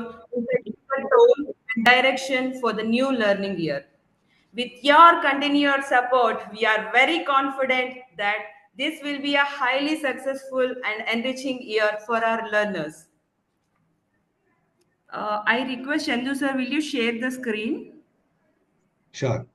to set the tone and direction for the new learning year. With your continued support, we are very confident that this will be a highly successful and enriching year for our learners. I request Chandu sir, will you share the screen? Sure.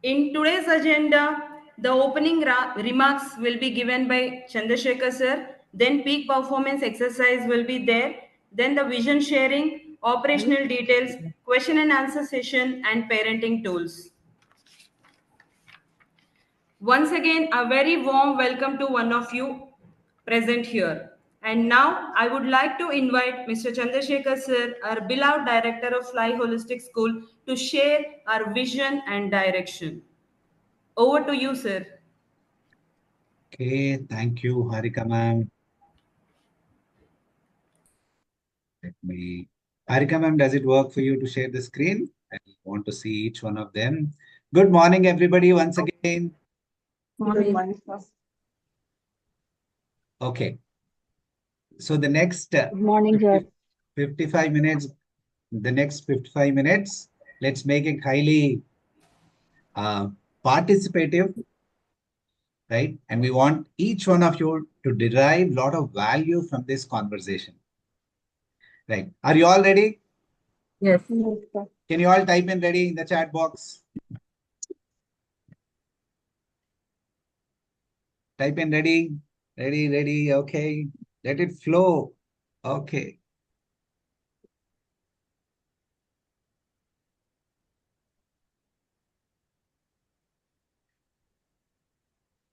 In today's agenda, the opening remarks will be given by Chandrasekhar sir, then peak performance exercise will be there, then the vision sharing, operational details, question and answer session, and parenting tools. Once again, a very warm welcome to one of you present here. And now I would like to invite Mr. Chandrasekhar sir, our beloved director of Fly Holistic School, to share our vision and direction. Over to you, sir. Okay, thank you, Harika ma'am. Harika ma'am, does it work for you to share the screen? I want to see each one of them. Good morning, everybody, once again. Morning. Okay. So the next Morning, sir. 55 minutes, let's make it highly participative, right? And we want each one of you to derive a lot of value from this conversation, right? Are you all ready? Yes. Can you all type in ready in the chat box? Type in ready, ready. Okay. Let it flow. Okay.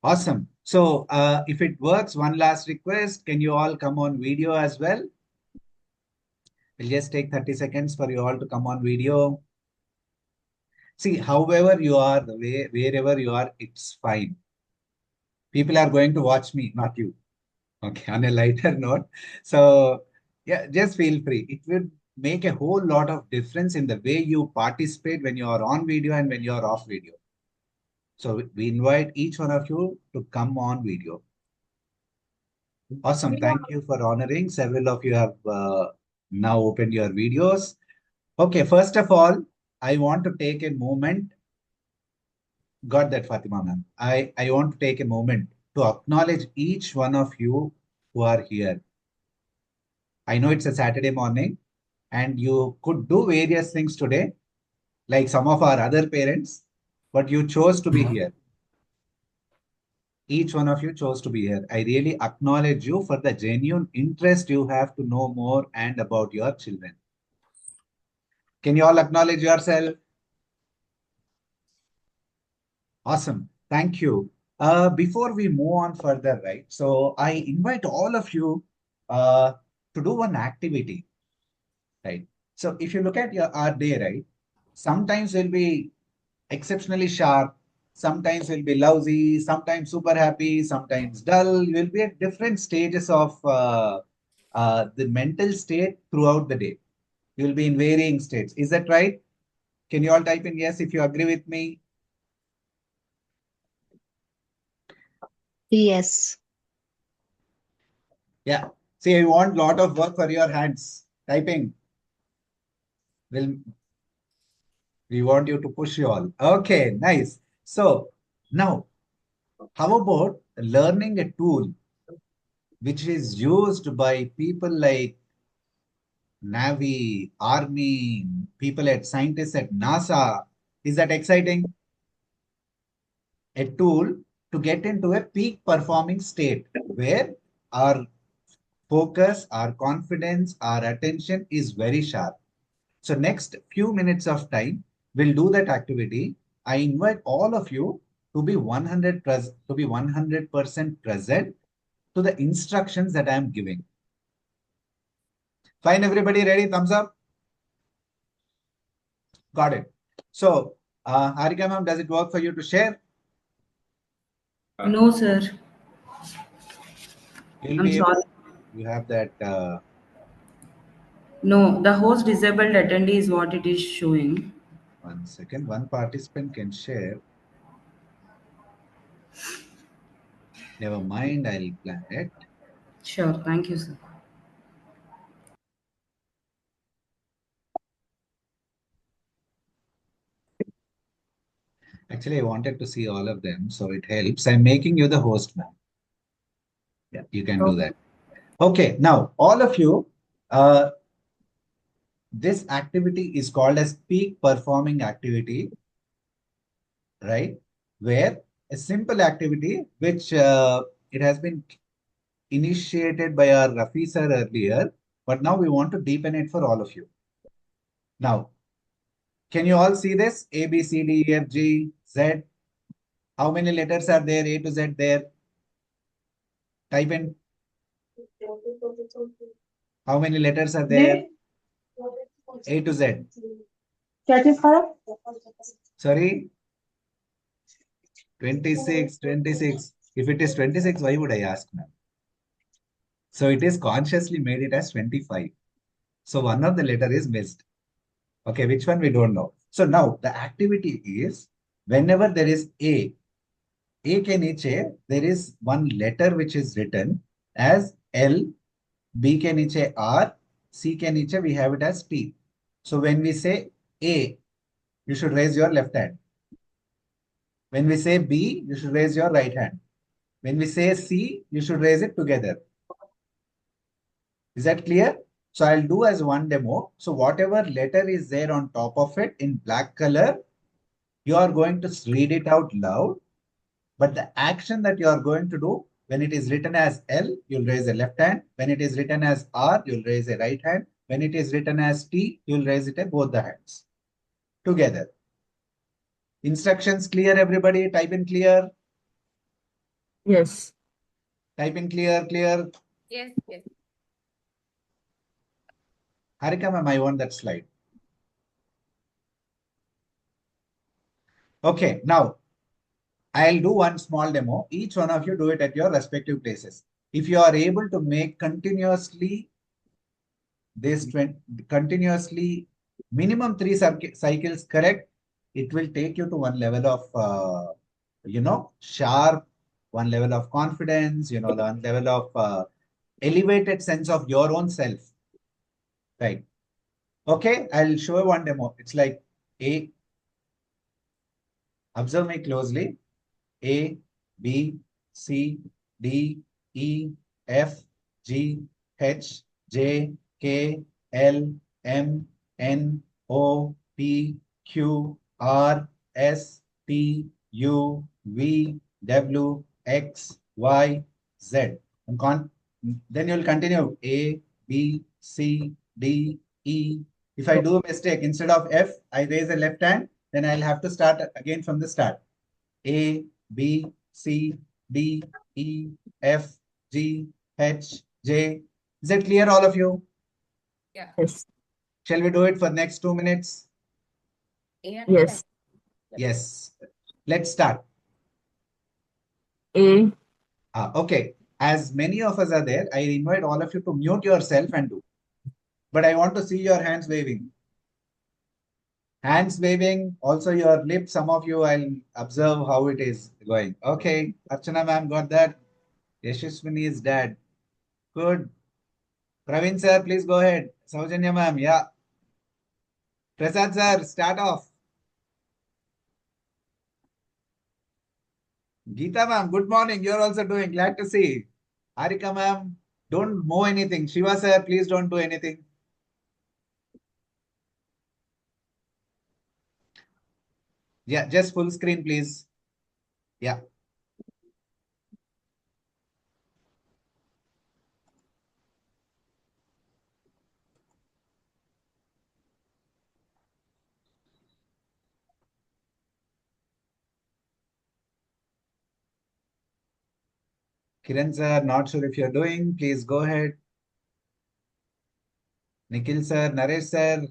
Awesome. So if it works, one last request. Can you all come on video as well? We'll just take 30 seconds for you all to come on video. See, however you are, wherever you are, it's fine. People are going to watch me, not you. Okay, on a lighter note. So yeah, just feel free. It will make a whole lot of difference in the way you participate when you are on video and when you are off video. So we invite each one of you to come on video. Awesome. Thank you for honoring. Several of you have now opened your videos. Okay, first of all, I want to take a moment. Got that, Fatima ma'am. I want to take a moment to acknowledge each one of you who are here. I know it's a Saturday morning and you could do various things today, like some of our other parents, but you chose to be here. Each one of you chose to be here. I really acknowledge you for the genuine interest you have to know more and about your children. Can you all acknowledge yourself? Awesome. Thank you. Before we move on further, right? So I invite all of you to do one activity, right? So if you look at our day, right? Sometimes we'll be exceptionally sharp. Sometimes we'll be lousy, sometimes super happy, sometimes dull. You'll be at different stages of the mental state throughout the day. You'll be in varying states. Is that right? Can you all type in yes if you agree with me? Yes. Yeah. See, I want a lot of work for your hands. Typing. We want you to push you all. Okay, nice. So now, how about learning a tool which is used by people like Navy, Army, people at scientists at NASA? Is that exciting? A tool to get into a peak performing state where our focus, our confidence, our attention is very sharp. So next few minutes of time, we'll do that activity. I invite all of you to be 100% present to the instructions that I am giving. Fine, everybody ready? Thumbs up. Got it. So, Harika ma'am, does it work for you to share? No, sir. You'll I'm be able, sorry. You have that. No, the host disabled attendee is what it is showing. 1 second. One participant can share. Never mind. I'll plan it. Sure, thank you, sir. Actually, I wanted to see all of them, so it helps. I'm making you the host now. Yeah, you can do that. Okay, now all of you, this activity is called as peak performing activity, right? Where a simple activity, which it has been initiated by our Rafi sir earlier, but now we want to deepen it for all of you. Now, can you all see this? A, B, C, D, E, F, G, Z. How many letters are there? A to Z there. Type in. How many letters are there? A to Z. Sorry? 26, 26. If it is 26, why would I ask now? So it is consciously made it as 25. So one of the letter is missed. Okay, which one we don't know. So now the activity is whenever there is A के नीचे there is one letter which is written as L, B के नीचे R, C के नीचे we have it as T. So when we say A, you should raise your left hand. When we say B, you should raise your right hand. When we say C, you should raise it together. Is that clear? So I'll do as one demo. So whatever letter is there on top of it in black color, you are going to read it out loud. But the action that you are going to do, when it is written as L, you'll raise a left hand. When it is written as R, you'll raise a right hand. When it is written as T, you'll raise it at both the hands together. Instructions clear, everybody? Type in clear. Yes. Type in clear, clear. Yes, yes. Harika ma'am, I want that slide. Okay, now I'll do one small demo. Each one of you do it at your respective places. If you are able to make continuously continuously minimum 3 cycles correct, it will take you to one level of sharp, one level of confidence, one level of elevated sense of your own self. Right. Okay, I'll show you one demo. It's like A. Observe me closely. A, B, C, D, E, F, G, H, J, K, L, M, N, O, P, Q, R, S, T, U, V, W, X, Y, Z. Then you'll continue A, B, C, D, E. If I do a mistake, instead of F, I raise a left hand, then I'll have to start again from the start. A, B, C, D, E, F, G, H, J. Is that clear, all of you? Yeah. Yes. Shall we do it for next 2 minutes? Yes. Yes. Let's start. A. Okay. As many of us are there, I invite all of you to mute yourself and do. But I want to see your hands waving. Hands waving, also your lips. Some of you, I'll observe how it is going. Okay. Archana ma'am got that. Yashaswini is dead. Good. Praveen sir, please go ahead. Saujanya ma'am, yeah. Prasad sir, start off. Geeta ma'am, good morning. You're also doing. Glad to see. Harika ma'am, don't mow anything. Shiva sir, please don't do anything. Yeah, just full screen, please. Yeah. Kiran sir, not sure if you're doing. Please go ahead. Nikhil sir, Naresh sir.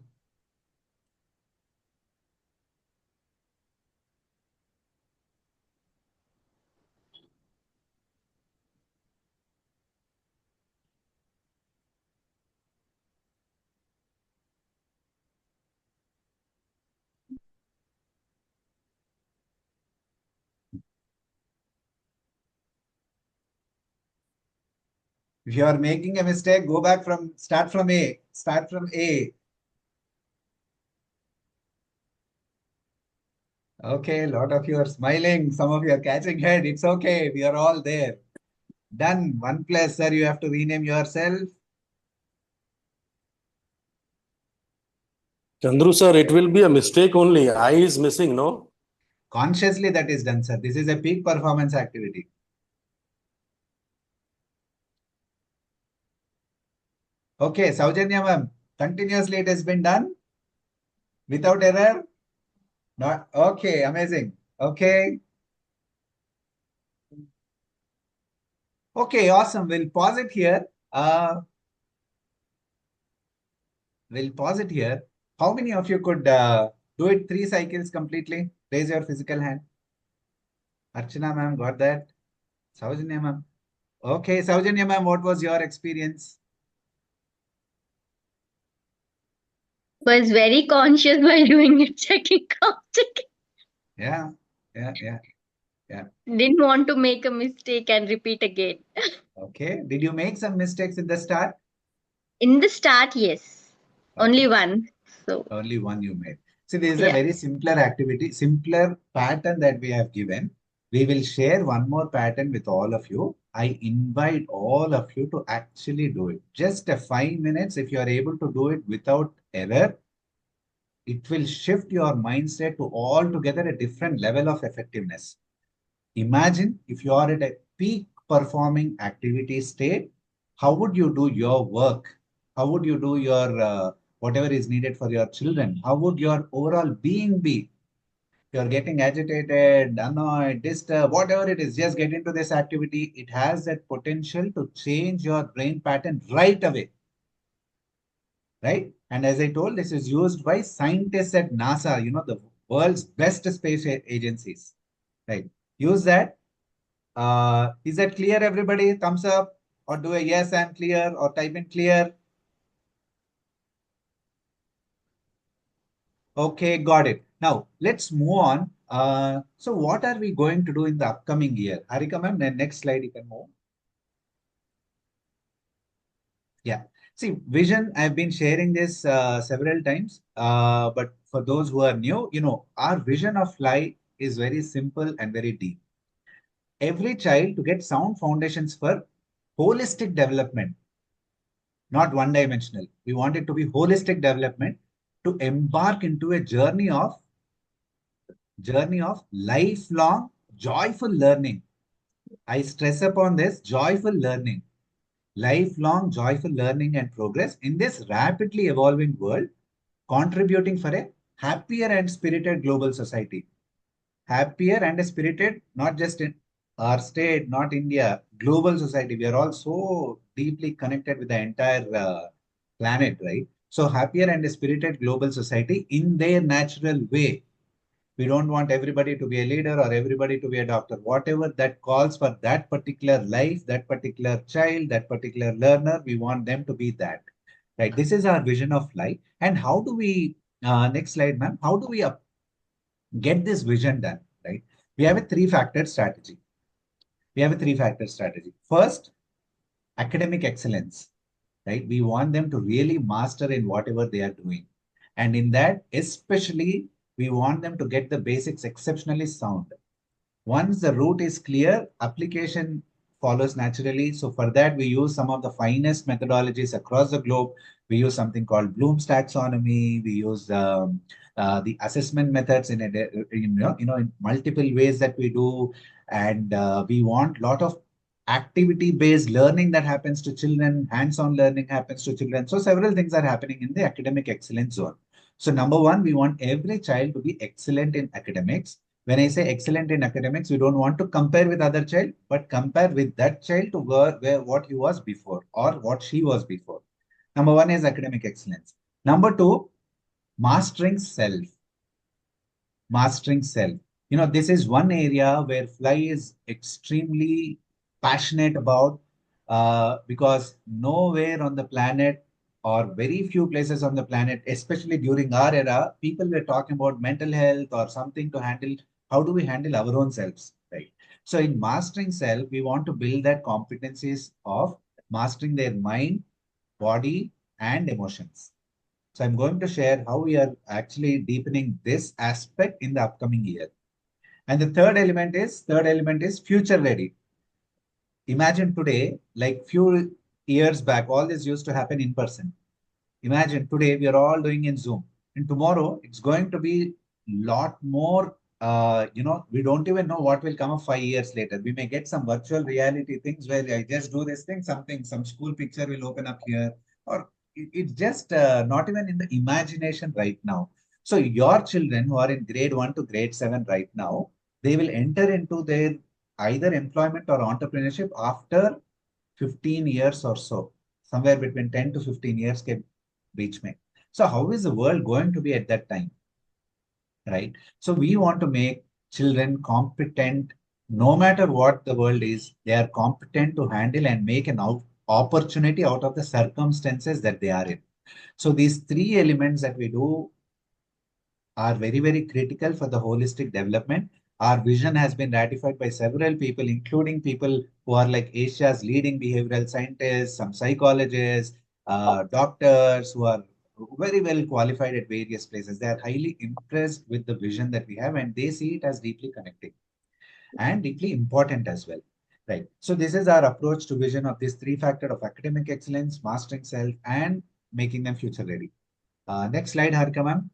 If you are making a mistake, go back start from A. Start from A. Okay, a lot of you are smiling. Some of you are catching head. It's okay. We are all there. Done. 1 plus, sir. You have to rename yourself. Chandru sir, it will be a mistake only. I is missing, no? Consciously that is done, sir. This is a peak performance activity. Okay, Saujanya ma'am. Continuously it has been done without error. Not okay. Amazing. Okay. Okay, awesome. We'll pause it here. We'll pause it here. How many of you could do it 3 cycles completely? Raise your physical hand. Archana ma'am, got that? Saujanya ma'am. Okay, Saujanya ma'am, what was your experience? Was very conscious while doing it, checking, checking. Yeah, yeah. Didn't want to make a mistake and repeat again. Okay. Did you make some mistakes in the start? In the start, yes. Okay. Only one. So Only one you made. See, this is a yeah. very simpler activity, simpler pattern that we have given. We will share one more pattern with all of you. I invite all of you to actually do it. Just a 5 minutes. If you are able to do it without error, it will shift your mindset to altogether a different level of effectiveness. Imagine if you are at a peak performing activity state, how would you do your work? How would you do your whatever is needed for your children? How would your overall being be? You are getting agitated, annoyed, disturbed, whatever it is, just get into this activity. It has that potential to change your brain pattern right away. Right? And as I told, this is used by scientists at NASA, the world's best space agencies. Right? Use that. Is that clear, everybody? Thumbs up or do a yes, I'm clear or type in clear. Okay, got it. Now, let's move on. So what are we going to do in the upcoming year? Harika ma'am, next slide you can move. Yeah. See, vision, I've been sharing this several times, but for those who are new, our vision of life is very simple and very deep. Every child to get sound foundations for holistic development, not one dimensional. We want it to be holistic development to embark into a journey of lifelong joyful learning. I stress upon this joyful learning, lifelong joyful learning and progress in this rapidly evolving world, contributing for a happier and spirited global society. Happier and spirited, not just in our state, not India, global society. We are all so deeply connected with the entire planet, right? So happier and spirited global society in their natural way. We don't want everybody to be a leader or everybody to be a doctor. Whatever that calls for that particular life, that particular child, that particular learner, we want them to be that. Right. This is our vision of life. And how do we, next slide, ma'am, how do we get this vision done? Right. We have a 3-factor strategy. First, academic excellence. Right. We want them to really master in whatever they are doing. And in that, especially, we want them to get the basics exceptionally sound. Once the route is clear, application follows naturally. So for that, we use some of the finest methodologies across the globe. We use something called Bloom's taxonomy. We use the assessment methods in multiple ways that we do. And we want a lot of activity-based learning that happens to children, hands-on learning happens to children. So several things are happening in the academic excellence zone. So number one, we want every child to be excellent in academics. When I say excellent in academics, we don't want to compare with other child, but compare with that child to where what he was before or what she was before. Number one is academic excellence. Number two, mastering self. Mastering self. This is one area where Fly is extremely passionate about because nowhere on the planet or very few places on the planet, especially during our era, people were talking about mental health or something to handle. How do we handle our own selves, right? So in mastering self, we want to build that competencies of mastering their mind, body, and emotions. So I'm going to share how we are actually deepening this aspect in the upcoming year. And the third element is future ready. Imagine today, like few years back, all this used to happen in person. Imagine today we are all doing in Zoom, and tomorrow it's going to be lot more. We don't even know what will come up 5 years later. We may get some virtual reality things where I just do this thing, some school picture will open up here, or it's just not even in the imagination right now. So your children who are in grade 1 to grade 7 right now, they will enter into their either employment or entrepreneurship after 15 years or so, somewhere between 10 to 15 years के बीच में. So how is the world going to be at that time, right? So we want to make children competent, no matter what the world is, they are competent to handle and make an opportunity out of the circumstances that they are in. So these three elements that we do are very, very critical for the holistic development. Our vision has been ratified by several people, including people who are like Asia's leading behavioral scientists, some psychologists, doctors who are very well qualified at various places. They are highly impressed with the vision that we have, and they see it as deeply connecting and deeply important as well. Right. So this is our approach to vision of this three factor of academic excellence, mastering self, and making them future ready. Next slide, Harika ma'am.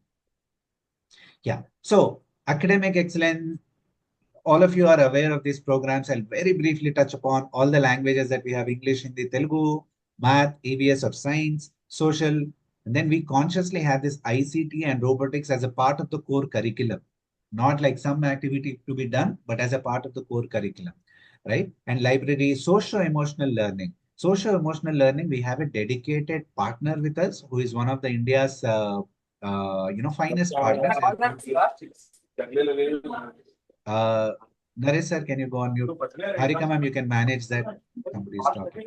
Yeah. So academic excellence, all of you are aware of these programs. I'll very briefly touch upon all the languages that we have: English, Hindi, Telugu, math, EVS or science, social. And then we consciously have this ICT and robotics as a part of the core curriculum, not like some activity to be done, but as a part of the core curriculum, right? And library, socio-emotional learning. Socio-emotional learning, we have a dedicated partner with us who is one of the India's finest partners. Naresh sir, can you go on mute? Harika ma'am, you can manage that. Somebody is talking.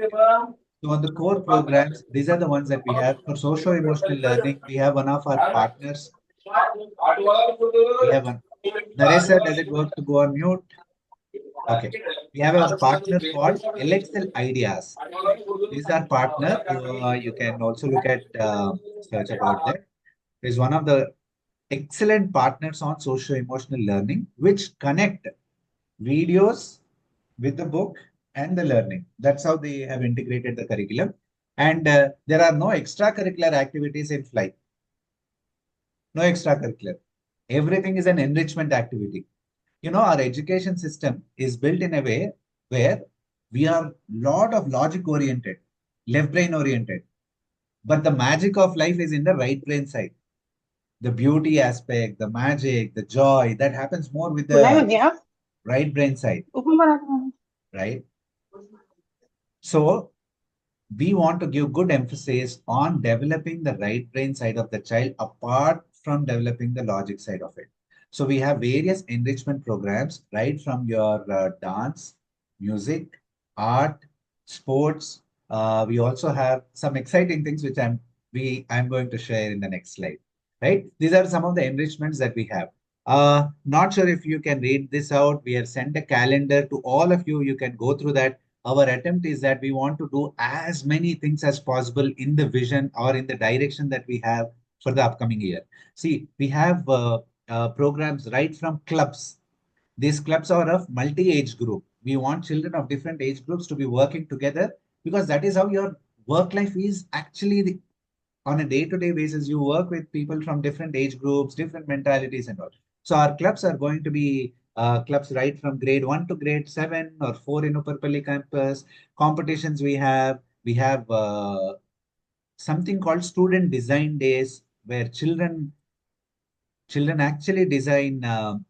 So on the core programs, these are the ones that we have for socio-emotional learning. We have one of our partners. We have one. Naresh sir, does it work to go on mute? Okay. We have a partner called LXL Ideas. These are partner. You can also look at search about that. It is one of the excellent partners on socio-emotional learning, which connect videos with the book and the learning. That's how they have integrated the curriculum. And there are no extracurricular activities in Fly. No extracurricular. Everything is an enrichment activity. Our education system is built in a way where we are lot of logic oriented, left brain oriented. But the magic of life is in the right brain side. The beauty aspect, the magic, the joy, that happens more with the right brain side, right? So we want to give good emphasis on developing the right brain side of the child apart from developing the logic side of it. So we have various enrichment programs, right from your dance, music, art, sports. We also have some exciting things which I'm going to share in the next slide. Right? These are some of the enrichments that we have. Not sure if you can read this out. We have sent a calendar to all of you. You can go through that. Our attempt is that we want to do as many things as possible in the vision or in the direction that we have for the upcoming year. See, we have programs right from clubs. These clubs are of multi-age group. We want children of different age groups to be working together because that is how your work life is actually on a day-to-day basis. You work with people from different age groups, different mentalities and all. So our clubs are going to be clubs right from grade 1 to grade 7 or 4 in Upperpalli campus. Competitions we have something called student design days where children actually design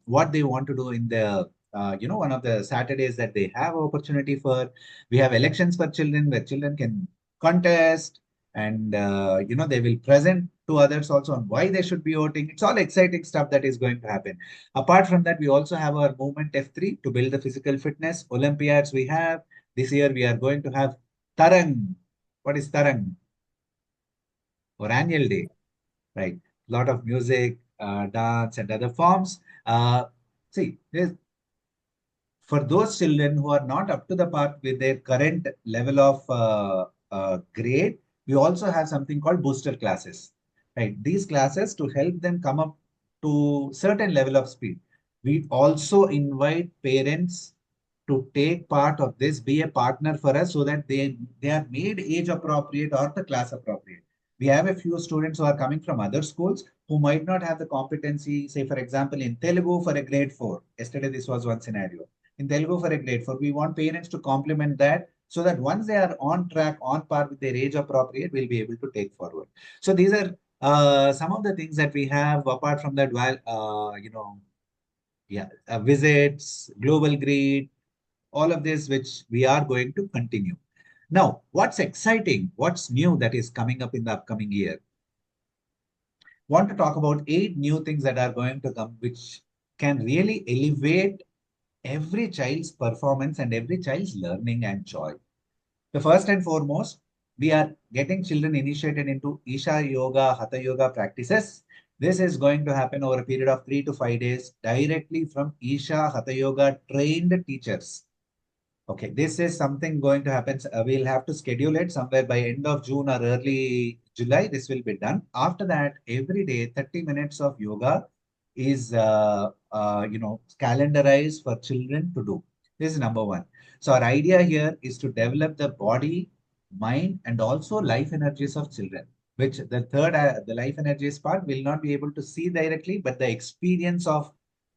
what they want to do in the one of the Saturdays that they have opportunity for. We have elections for children where children can contest and they will present to others also on why they should be voting. It's all exciting stuff that is going to happen. Apart from that, we also have our movement F3 to build the physical fitness. Olympiads we have. This year we are going to have Tarang. What is Tarang? Or annual day, right? Lot of music, dance, and other forms. See, for those children who are not up to the par with their current level of grade, we also have something called booster classes, right? These classes to help them come up to certain level of speed. We also invite parents to take part of this, be a partner for us so that they are made age appropriate or the class appropriate. We have a few students who are coming from other schools who might not have the competency, say, for example, in Telugu for a grade 4. Yesterday, this was one scenario. In Telugu for a grade 4, we want parents to complement that so that once they are on track, on par with their age appropriate, we'll be able to take forward. So these are some of the things that we have apart from that, visits, global grid, all of this, which we are going to continue. Now, what's exciting, what's new that is coming up in the upcoming year? Want to talk about 8 new things that are going to come, which can really elevate every child's performance and every child's learning and joy. The first and foremost, we are getting children initiated into Isha Yoga, Hatha Yoga practices. This is going to happen over a period of 3 to 5 days directly from Isha Hatha Yoga trained teachers. Okay, this is something going to happen. We'll have to schedule it somewhere by end of June or early July. This will be done. After that, every day, 30 minutes of yoga is, calendarized for children to do. This is number one. So our idea here is to develop the body, mind, and also life energies of children, which the third, the life energies part will not be able to see directly, but the experience of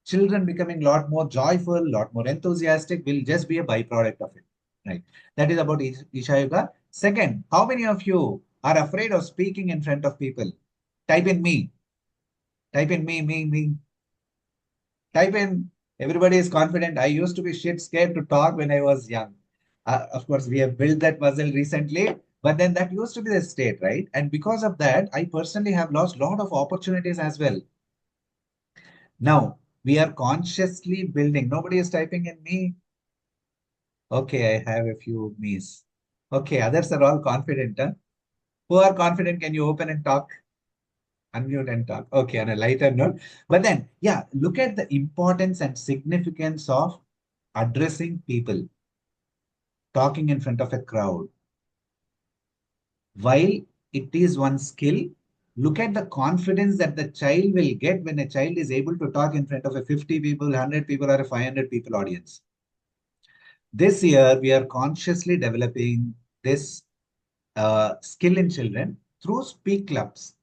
children becoming a lot more joyful, a lot more enthusiastic will just be a byproduct of it, right? That is about Isha Yoga. Second, how many of you are afraid of speaking in front of people? Type in me. Type in me. Type in, everybody is confident. I used to be shit scared to talk when I was young. Of course, we have built that muscle recently, but then that used to be the state, right? And because of that, I personally have lost a lot of opportunities as well. Now, we are consciously building. Nobody is typing in me. Okay, I have a few me's. Okay, others are all confident. Huh? Who are confident? Can you open and talk? Unmute and talk. Okay, on a lighter note. But then, yeah, look at the importance and significance of addressing people, talking in front of a crowd. While it is one skill, look at the confidence that the child will get when a child is able to talk in front of a 50 people, 100 people, or a 500 people audience. This year, we are consciously developing this skill in children through speak clubs.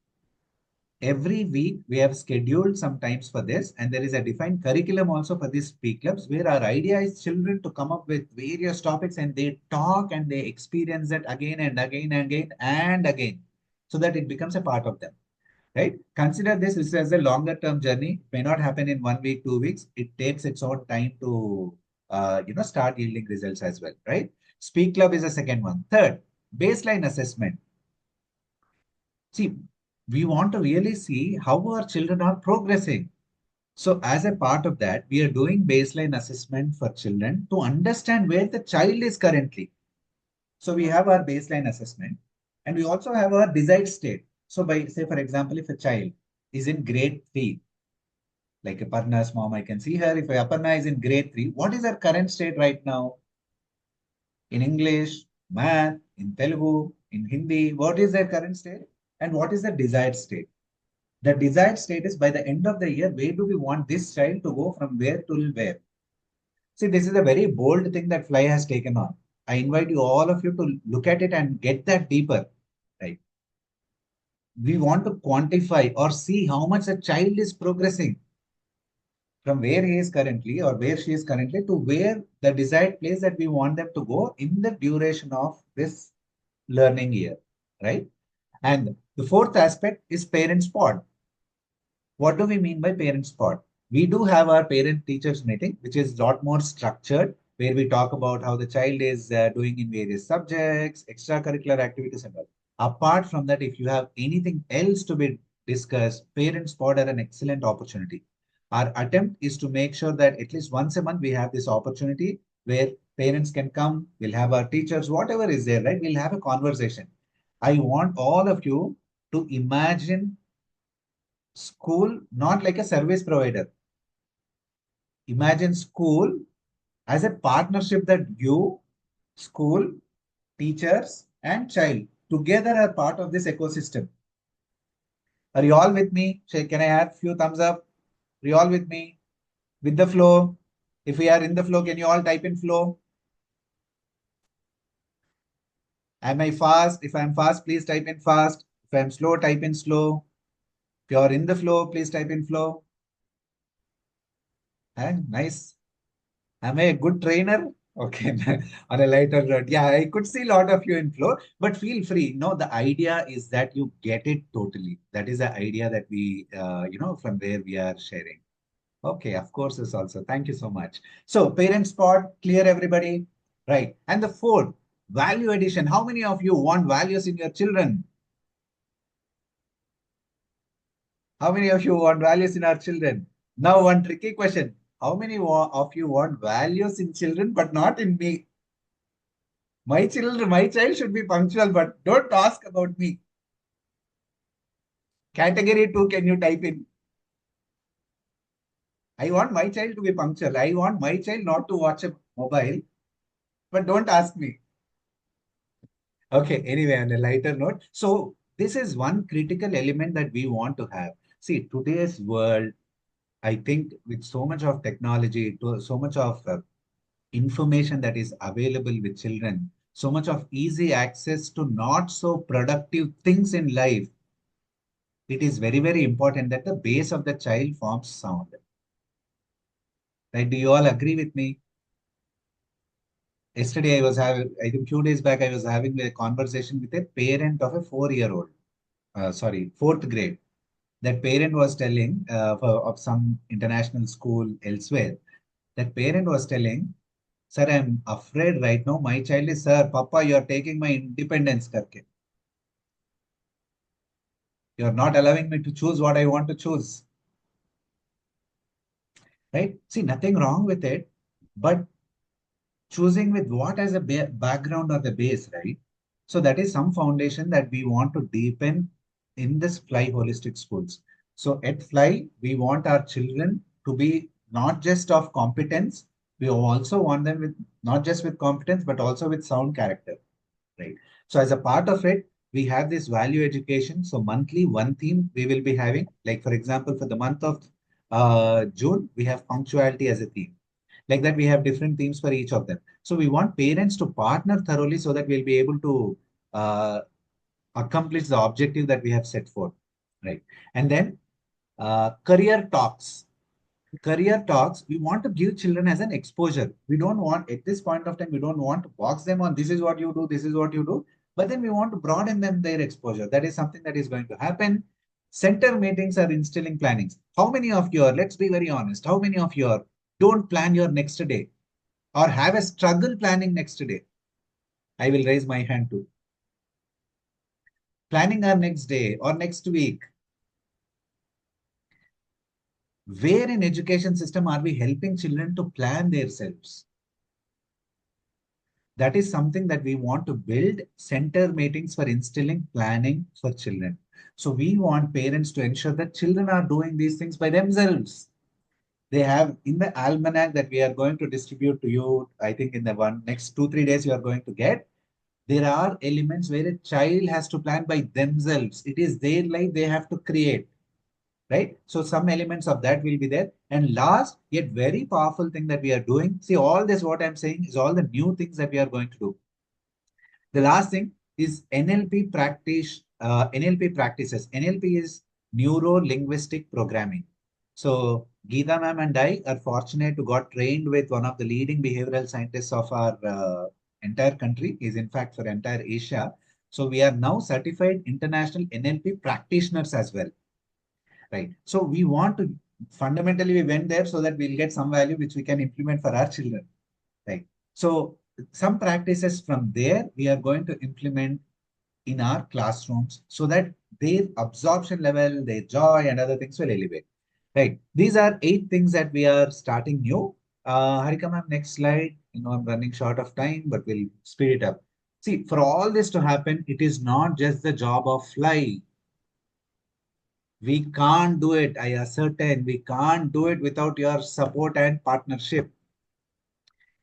Every week, we have scheduled some times for this, and there is a defined curriculum also for these speak clubs, where our idea is children to come up with various topics and they talk and they experience it again and again and again and again, so that it becomes a part of them. Right? Consider this as a longer term journey. It may not happen in 1 week, 2 weeks. It takes its own time to start yielding results as well. Right? Speak Club is the second one. Third, baseline assessment. See, we want to really see how our children are progressing. So as a part of that, we are doing baseline assessment for children to understand where the child is currently. So we have our baseline assessment and we also have our desired state. So by say, for example, if a child is in grade 3, like Aparna's mom, I can see her. If Aparna is in grade 3, what is her current state right now? In English, math, in Telugu, in Hindi, what is their current state? And what is the desired state? The desired state is by the end of the year, where do we want this child to go from where to where? See, this is a very bold thing that Fly has taken on. I invite you, all of you, to look at it and get that deeper, right? We want to quantify or see how much a child is progressing from where he is currently or where she is currently to where the desired place that we want them to go in the duration of this learning year, right? And the fourth aspect is parent spot. What do we mean by parent spot? We do have our parent teachers meeting, which is a lot more structured, where we talk about how the child is doing in various subjects, extracurricular activities, and all. Apart from that, if you have anything else to be discussed, parent spot are an excellent opportunity. Our attempt is to make sure that at least once a month we have this opportunity where parents can come, we'll have our teachers, whatever is there, right? We'll have a conversation. I want all of you to imagine school not like a service provider. Imagine school as a partnership that you, school, teachers, and child together are part of this ecosystem. Are you all with me? Can I have few thumbs up? Are you all with me? With the flow? If we are in the flow, can you all type in flow? Am I fast? If I'm fast, please type in fast. If I'm slow, type in slow. If you're in the flow, please type in flow. And nice. Am I a good trainer? Okay, on a lighter note. Yeah, I could see a lot of you in flow, but feel free. No, the idea is that you get it totally. That is the idea that we, from where we are sharing. Okay, of course, is also. Thank you so much. So, parent spot, clear everybody. Right. And the fourth, value addition. How many of you want values in your children? How many of you want values in our children? Now, one tricky question. How many of you want values in children, but not in me? My children, my child should be punctual, but don't ask about me. Category 2, can you type in? I want my child to be punctual. I want my child not to watch a mobile, but don't ask me. Okay, anyway, on a lighter note. So, this is one critical element that we want to have. See, today's world, I think with so much of technology, so much of information that is available with children, so much of easy access to not so productive things in life, it is very, very important that the base of the child forms sound. Right? Do you all agree with me? Yesterday, I think 2 days back, I was having a conversation with a parent of a 4-year-old, fourth grade. That parent was telling of some international school elsewhere. That parent was telling, sir, I'm afraid right now. My child is, sir, Papa, you're taking my independence. Karke. You're not allowing me to choose what I want to choose. Right? See, nothing wrong with it, but choosing with what as a background or the base, right? So that is some foundation that we want to deepen in this Fly Holistic Schools. So at Fly, we want our children to be not just of competence, we also want them with not just with competence, but also with sound character, right? So as a part of it, we have this value education. So monthly, one theme we will be having, like for example, for the month of June, we have punctuality as a theme. Like that, we have different themes for each of them. So we want parents to partner thoroughly so that we'll be able to uh, accomplish the objective that we have set forth, right? And then career talks. Career talks, we want to give children as an exposure. We don't want, at this point of time, we don't want to box them on this is what you do, this is what you do. But then we want to broaden them their exposure. That is something that is going to happen. Center meetings are instilling plannings. How many of you are, let's be very honest, how many of you are don't plan your next day or have a struggle planning next day? I will raise my hand too. Planning our next day or next week. Where in education system are we helping children to plan themselves? That is something that we want to build center meetings for instilling planning for children. So we want parents to ensure that children are doing these things by themselves. They have in the almanac that we are going to distribute to you, I think in the next 2-3 days you are going to get. There are elements where a child has to plan by themselves. It is their life they have to create, right? So some elements of that will be there. And last, yet very powerful thing that we are doing. See, all this what I'm saying is all the new things that we are going to do. The last thing is NLP practice. NLP practices. NLP is neuro linguistic programming. So Geeta ma'am and I are fortunate to got trained with one of the leading behavioral scientists of our entire country. Is in fact for entire Asia. So we are now certified international NLP practitioners as well. Right. So we want to fundamentally we went there so that we'll get some value which we can implement for our children. Right. So some practices from there we are going to implement in our classrooms so that their absorption level, their joy and other things will elevate. Right. These are 8 things that we are starting new. Harika ma'am, next slide. I'm running short of time, but we'll speed it up. See, for all this to happen, it is not just the job of Fly. We can't do it. I ascertain we can't do it without your support and partnership.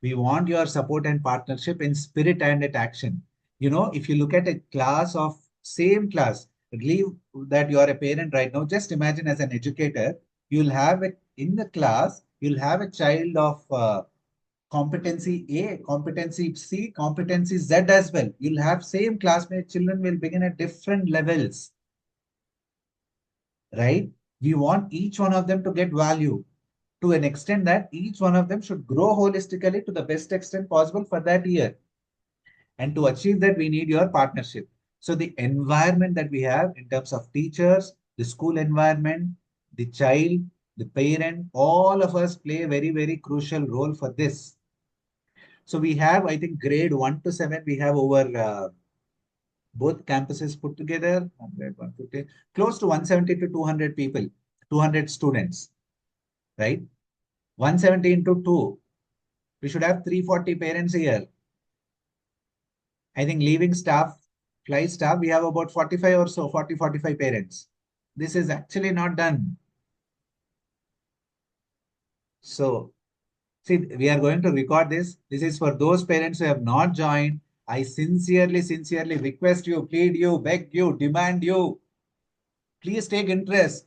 We want your support and partnership in spirit and at action. You know, if you look at a class of same class, leave that you are a parent right now. Just imagine as an educator, you'll have it in the class, you'll have a child of competency A, competency C, competency Z as well. You'll have same classmate children will begin at different levels, right? We want each one of them to get value to an extent that each one of them should grow holistically to the best extent possible for that year. And to achieve that, we need your partnership. So the environment that we have in terms of teachers, the school environment, the child, the parent, all of us play a very, very crucial role for this. So we have, I think, grade 1 to 7, we have over both campuses put together, 100, 150, close to 170 to 200 people, 200 students, right? 170 into 2, we should have 340 parents here. I think leaving staff, fly staff, we have about 45 or so, 40, 45 parents. This is actually not done. So, see, we are going to record this. This is for those parents who have not joined. I sincerely, sincerely request you, plead you, beg you, demand you. Please take interest.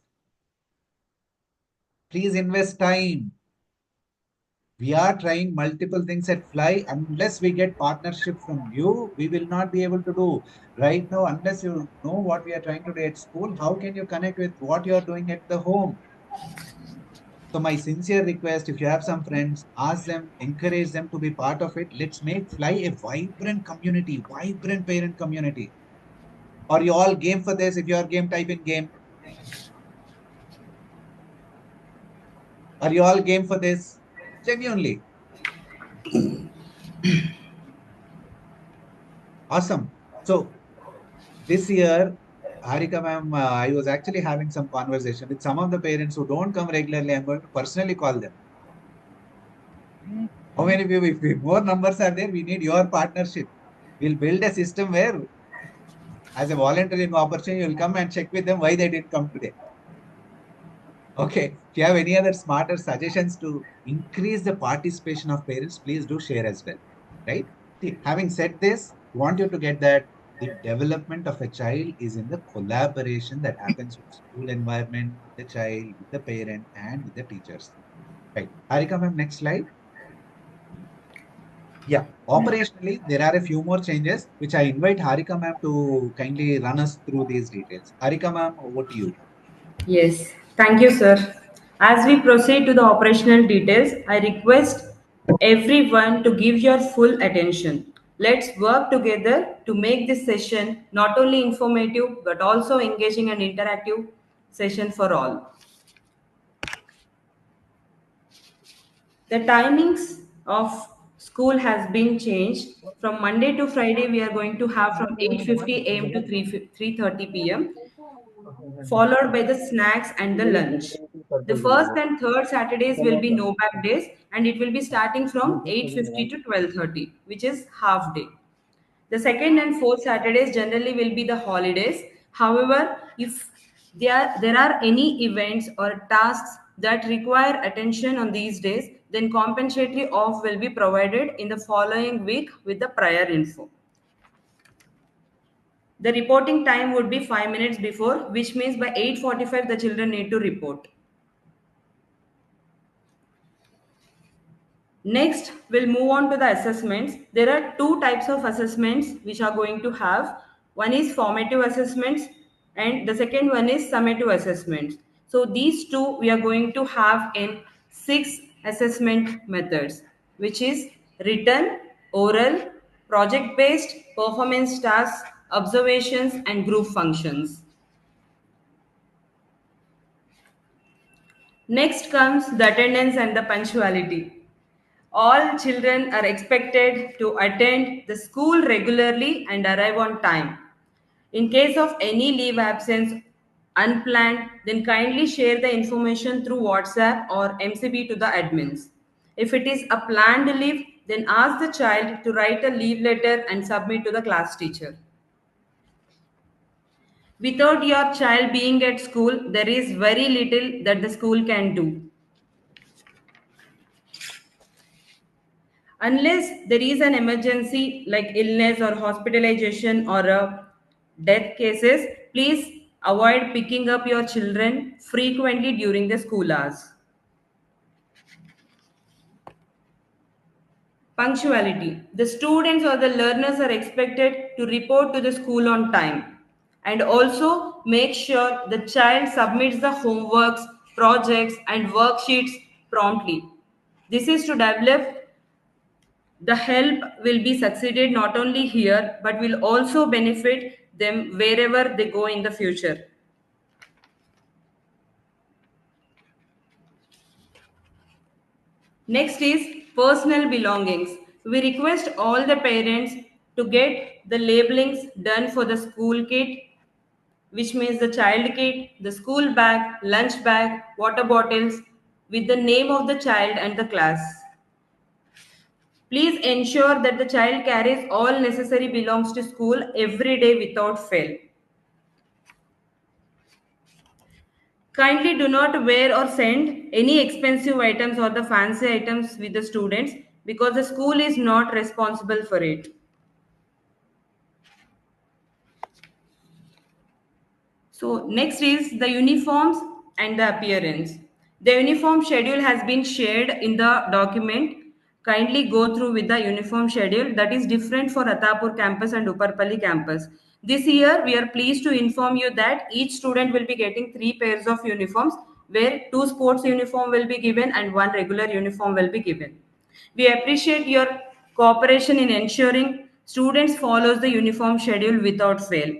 Please invest time. We are trying multiple things at Fly. Unless we get partnership from you, we will not be able to do. Right now, unless you know what we are trying to do at school, how can you connect with what you are doing at the home? So my sincere request, if you have some friends, ask them, encourage them to be part of it. Let's make Fly a vibrant community, vibrant parent community. Are you all game for this? If you are game, type in game. Are you all game for this? Genuinely. Awesome. So this year, Harika ma'am, I was actually having some conversation with some of the parents who don't come regularly. I'm going to personally call them. How many of you, if more numbers are there, we need your partnership. We'll build a system where, as a volunteering opportunity, you'll come and check with them why they didn't come today. Okay. If you have any other smarter suggestions to increase the participation of parents, please do share as well. Right? See, having said this, I want you to get that the development of a child is in the collaboration that happens with school environment, with the child, with the parent, and with the teachers. Right. Harika ma'am, next slide. Yeah, operationally, there are a few more changes, which I invite Harika ma'am to kindly run us through these details. Harika ma'am, over to you. Yes, thank you, sir. As we proceed to the operational details, I request everyone to give your full attention. Let's work together to make this session not only informative but also engaging and interactive session for all. The timings of school has been changed. From Monday to Friday, we are going to have from 8:50 a.m. to 3:30 p.m., followed by the snacks and the lunch. The first and third Saturdays will be no back days, and it will be starting from 8:50 to 12:30, which is half day. The second and fourth Saturdays generally will be the holidays. However, if there are any events or tasks that require attention on these days, then compensatory off will be provided in the following week with the prior info. The reporting time would be 5 minutes before, which means by 8:45 the children need to report. Next, we'll move on to the assessments. There are two types of assessments which are going to have. One is formative assessments and the second one is summative assessments. So these two we are going to have in 6 assessment methods, which is written, oral, project-based, performance tasks, observations, and group functions. Next comes the attendance and the punctuality. All children are expected to attend the school regularly and arrive on time. In case of any leave absence unplanned, then kindly share the information through WhatsApp or MCB to the admins. If it is a planned leave, then ask the child to write a leave letter and submit to the class teacher. Without your child being at school, there is very little that the school can do. Unless there is an emergency like illness or hospitalization or death cases, please avoid picking up your children frequently during the school hours. Punctuality. The students or the learners are expected to report to the school on time, and also make sure the child submits the homeworks, projects, and worksheets promptly. This is to develop the help will be succeeded not only here but will also benefit them wherever they go in the future. Next is personal belongings. We request all the parents to get the labelings done for the school kit, which means the child kit, the school bag, lunch bag, water bottles, with the name of the child and the class. Please ensure that the child carries all necessary belongs to school every day without fail. Kindly do not wear or send any expensive items or the fancy items with the students because the school is not responsible for it. So next is the uniforms and the appearance. The uniform schedule has been shared in the document. Kindly go through with the uniform schedule that is different for Atapur campus and Uparpalli campus. This year we are pleased to inform you that each student will be getting 3 pairs of uniforms where 2 sports uniform will be given and 1 regular uniform will be given. We appreciate your cooperation in ensuring students follows the uniform schedule without fail.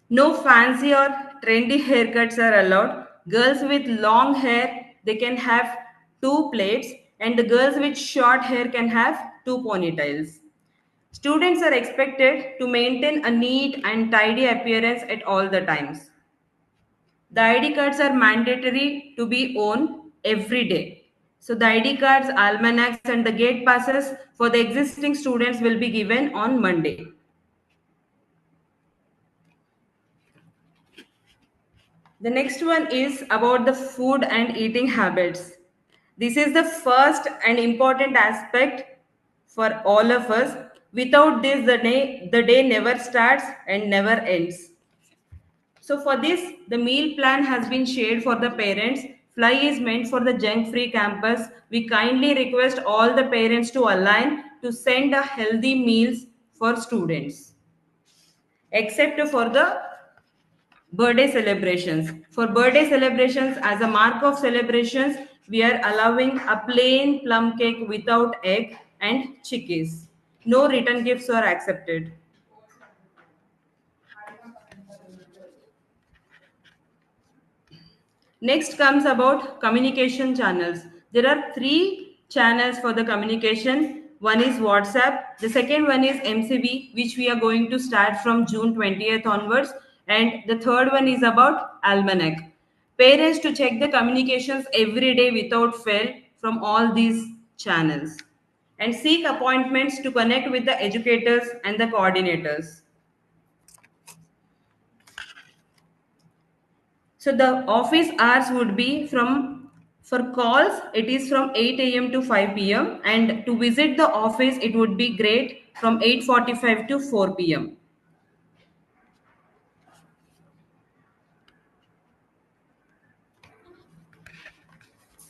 No fancy or trendy haircuts are allowed. Girls with long hair, they can have 2 plaits, and the girls with short hair can have 2 ponytails. Students are expected to maintain a neat and tidy appearance at all the times. The ID cards are mandatory to be on every day. So the ID cards, almanacs and the gate passes for the existing students will be given on Monday. The next one is about the food and eating habits. This is the first and important aspect for all of us. Without this, the day never starts and never ends. So for this, the meal plan has been shared for the parents. Fly is meant for the junk-free campus. We kindly request all the parents to align to send a healthy meals for students, except for the birthday celebrations. For birthday celebrations, as a mark of celebrations, we are allowing a plain plum cake without egg and chickpeas. No return gifts are accepted. Next comes about communication channels. There are 3 channels for the communication. One is WhatsApp. The second one is MCB, which we are going to start from June 20th onwards. And the third one is about Almanac. Parents to check the communications every day without fail from all these channels. And seek appointments to connect with the educators and the coordinators. So the office hours would be for calls, it is from 8 a.m. to 5 p.m. and to visit the office, it would be great from 8:45 to 4 p.m.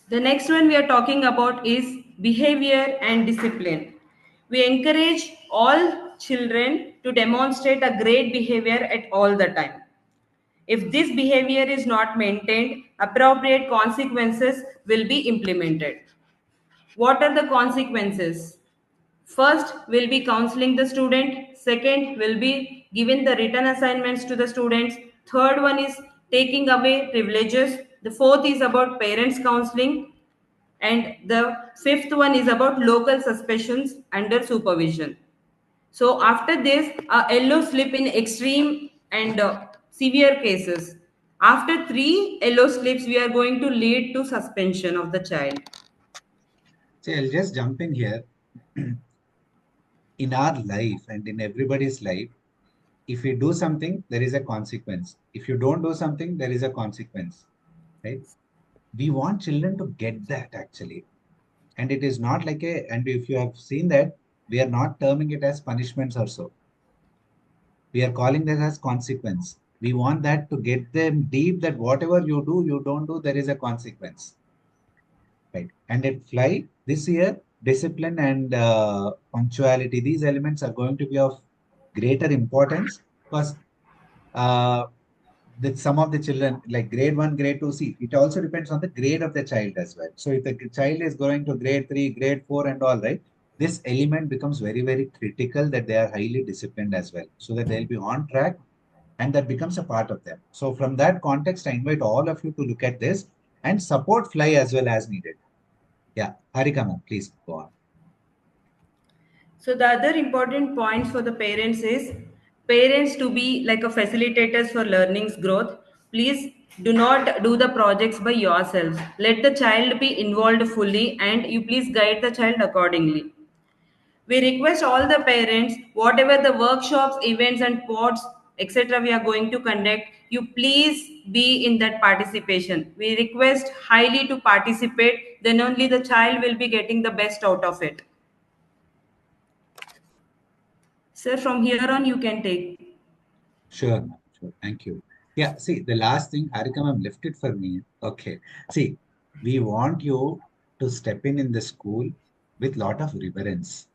The next one we are talking about is behavior and discipline. We encourage all children to demonstrate a great behavior at all the time. If this behavior is not maintained, appropriate consequences will be implemented. What are the consequences? First will be counseling the student. Second will be giving the written assignments to the students. Third one is taking away privileges. The fourth is about parents counseling. And the fifth one is about local suspensions under supervision. So after this, a yellow slip in extreme and severe cases. After 3 yellow slips, we are going to lead to suspension of the child. So I'll just jump in here. In our life and in everybody's life, if you do something, there is a consequence. If you don't do something, there is a consequence, right? We want children to get that actually. And it is not like and if you have seen that, we are not terming it as punishments or so. We are calling that as consequence. We want that to get them deep that whatever you do, you don't do, there is a consequence. Right. And at Fly this year, discipline and punctuality, these elements are going to be of greater importance because uh, some of the children, like grade 1, grade 2, see, it also depends on the grade of the child as well. So if the child is going to grade 3, grade 4 and all, right, this element becomes very, very critical that they are highly disciplined as well, so that they'll be on track and that becomes a part of them. So from that context, I invite all of you to look at this and support Fly as well as needed. Yeah, Harika ma'am, please go on. So the other important points for the parents is parents to be like a facilitators for learning's growth. Please do not do the projects by yourselves. Let the child be involved fully and you please guide the child accordingly. We request all the parents, whatever the workshops, events and pods, etc. we are going to conduct, you please be in that participation. We request highly to participate, then only the child will be getting the best out of it. Sir, from here on you can take. Sure, ma'am. Sure. Thank you. Yeah, see, the last thing Harika ma'am left it for me. Okay. See, we want you to step in the school with lot of reverence,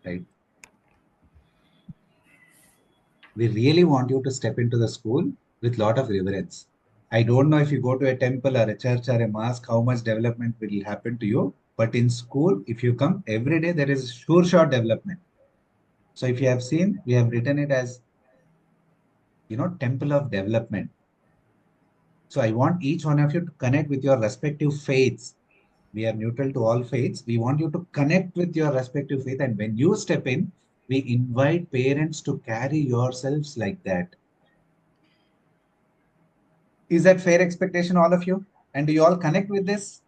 right? We really want you to step into the school with lot of reverence. I don't know if you go to a temple or a church or a mosque, how much development will happen to you. But in school, if you come every day, there is sure shot development. So if you have seen, we have written it as, temple of development. So I want each one of you to connect with your respective faiths. We are neutral to all faiths. We want you to connect with your respective faith. And when you step in, we invite parents to carry yourselves like that. Is that fair expectation, all of you? And do you all connect with this?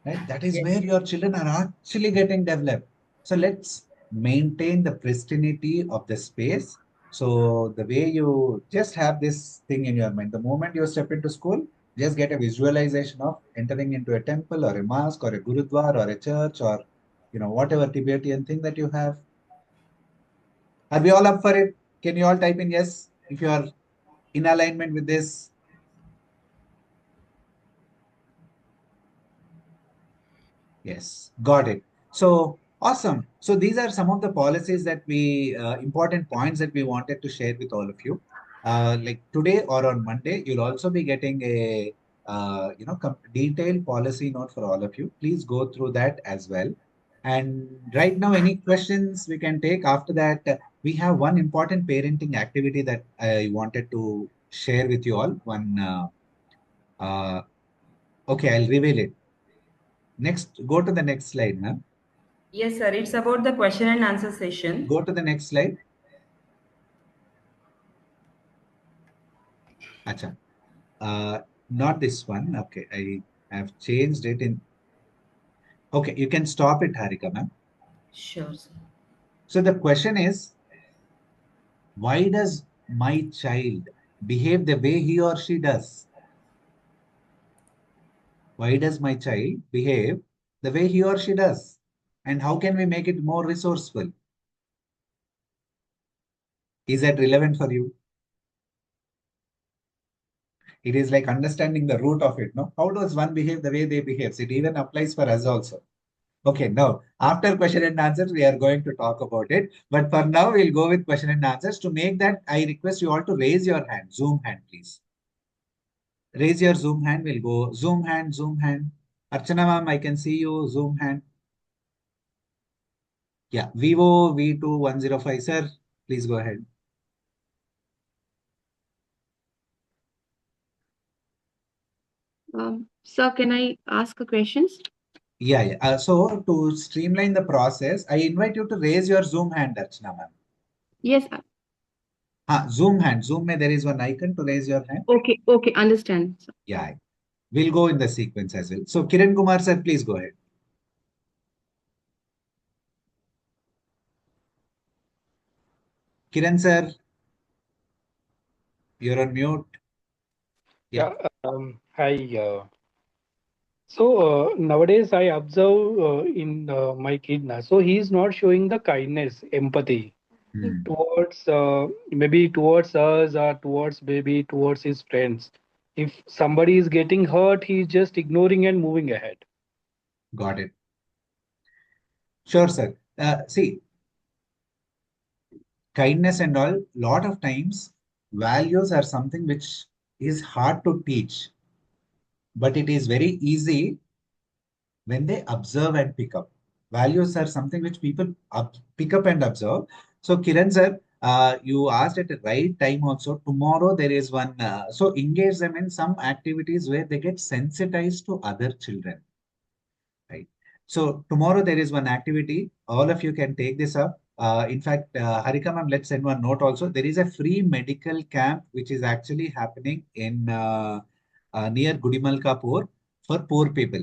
Right? That is Yes. where your children are actually getting developed. So let's maintain the pristinity of the space. So the way you just have this thing in your mind, the moment you step into school, just get a visualization of entering into a temple or a mosque or a gurudwara or a church or whatever Tibetan thing that you have. Are we all up for it? Can you all type in yes if you are in alignment with this? Yes, got it. So awesome. So these are some of the policies that important points that we wanted to share with all of you. Like today or on Monday, you'll also be getting a detailed policy note for all of you. Please go through that as well. And right now, any questions we can take after that? We have one important parenting activity that I wanted to share with you all. Uh, okay, I'll reveal it. Next, go to the next slide, ma'am. Yes, sir. It's about the question and answer session. Go to the next slide. Acha. Not this one. Okay, I have changed it in. Okay, you can stop it, Harika, ma'am. Sure, sir. So the question is, why does my child behave the way he or she does? Why does my child behave the way he or she does? And how can we make it more resourceful? Is that relevant for you? It is like understanding the root of it, no? How does one behave the way they behave? It even applies for us also. Okay, now after question and answers, we are going to talk about it. But for now, we'll go with question and answers. To make that, I request you all to raise your hand, Zoom hand, please. Raise your Zoom hand. We'll go Zoom hand, Zoom hand. Archana ma'am, I can see you, Zoom hand. Yeah, Vivo V2105, sir. Please go ahead. Sir, can I ask a questions? Yeah, yeah. So to streamline the process, I invite you to raise your Zoom hand, Archana ma'am. Yes. Zoom hand. Zoom mein there is one icon to raise your hand. Okay, okay, understand, sir. Yeah, we'll go in the sequence as well. So Kiran Kumar sir, please go ahead. Kiran sir, you're on mute. Yeah. Hi, So nowadays I observe in my kid now. So he is not showing the kindness, empathy Hmm. towards maybe towards us or towards maybe towards his friends. If somebody is getting hurt, he is just ignoring and moving ahead. Got it. Sure, sir. See, kindness and all, lot of times values are something which is hard to teach, but it is very easy when they observe and pick up. Values are something which people pick up and observe. So, Kiran sir, you asked at the right time also. Tomorrow there is one, so engage them in some activities where they get sensitized to other children. Right. So tomorrow there is one activity. All of you can take this up. In fact, Harika ma'am, let's send one note also. There is a free medical camp which is actually happening in near Gudimalkapur for poor people.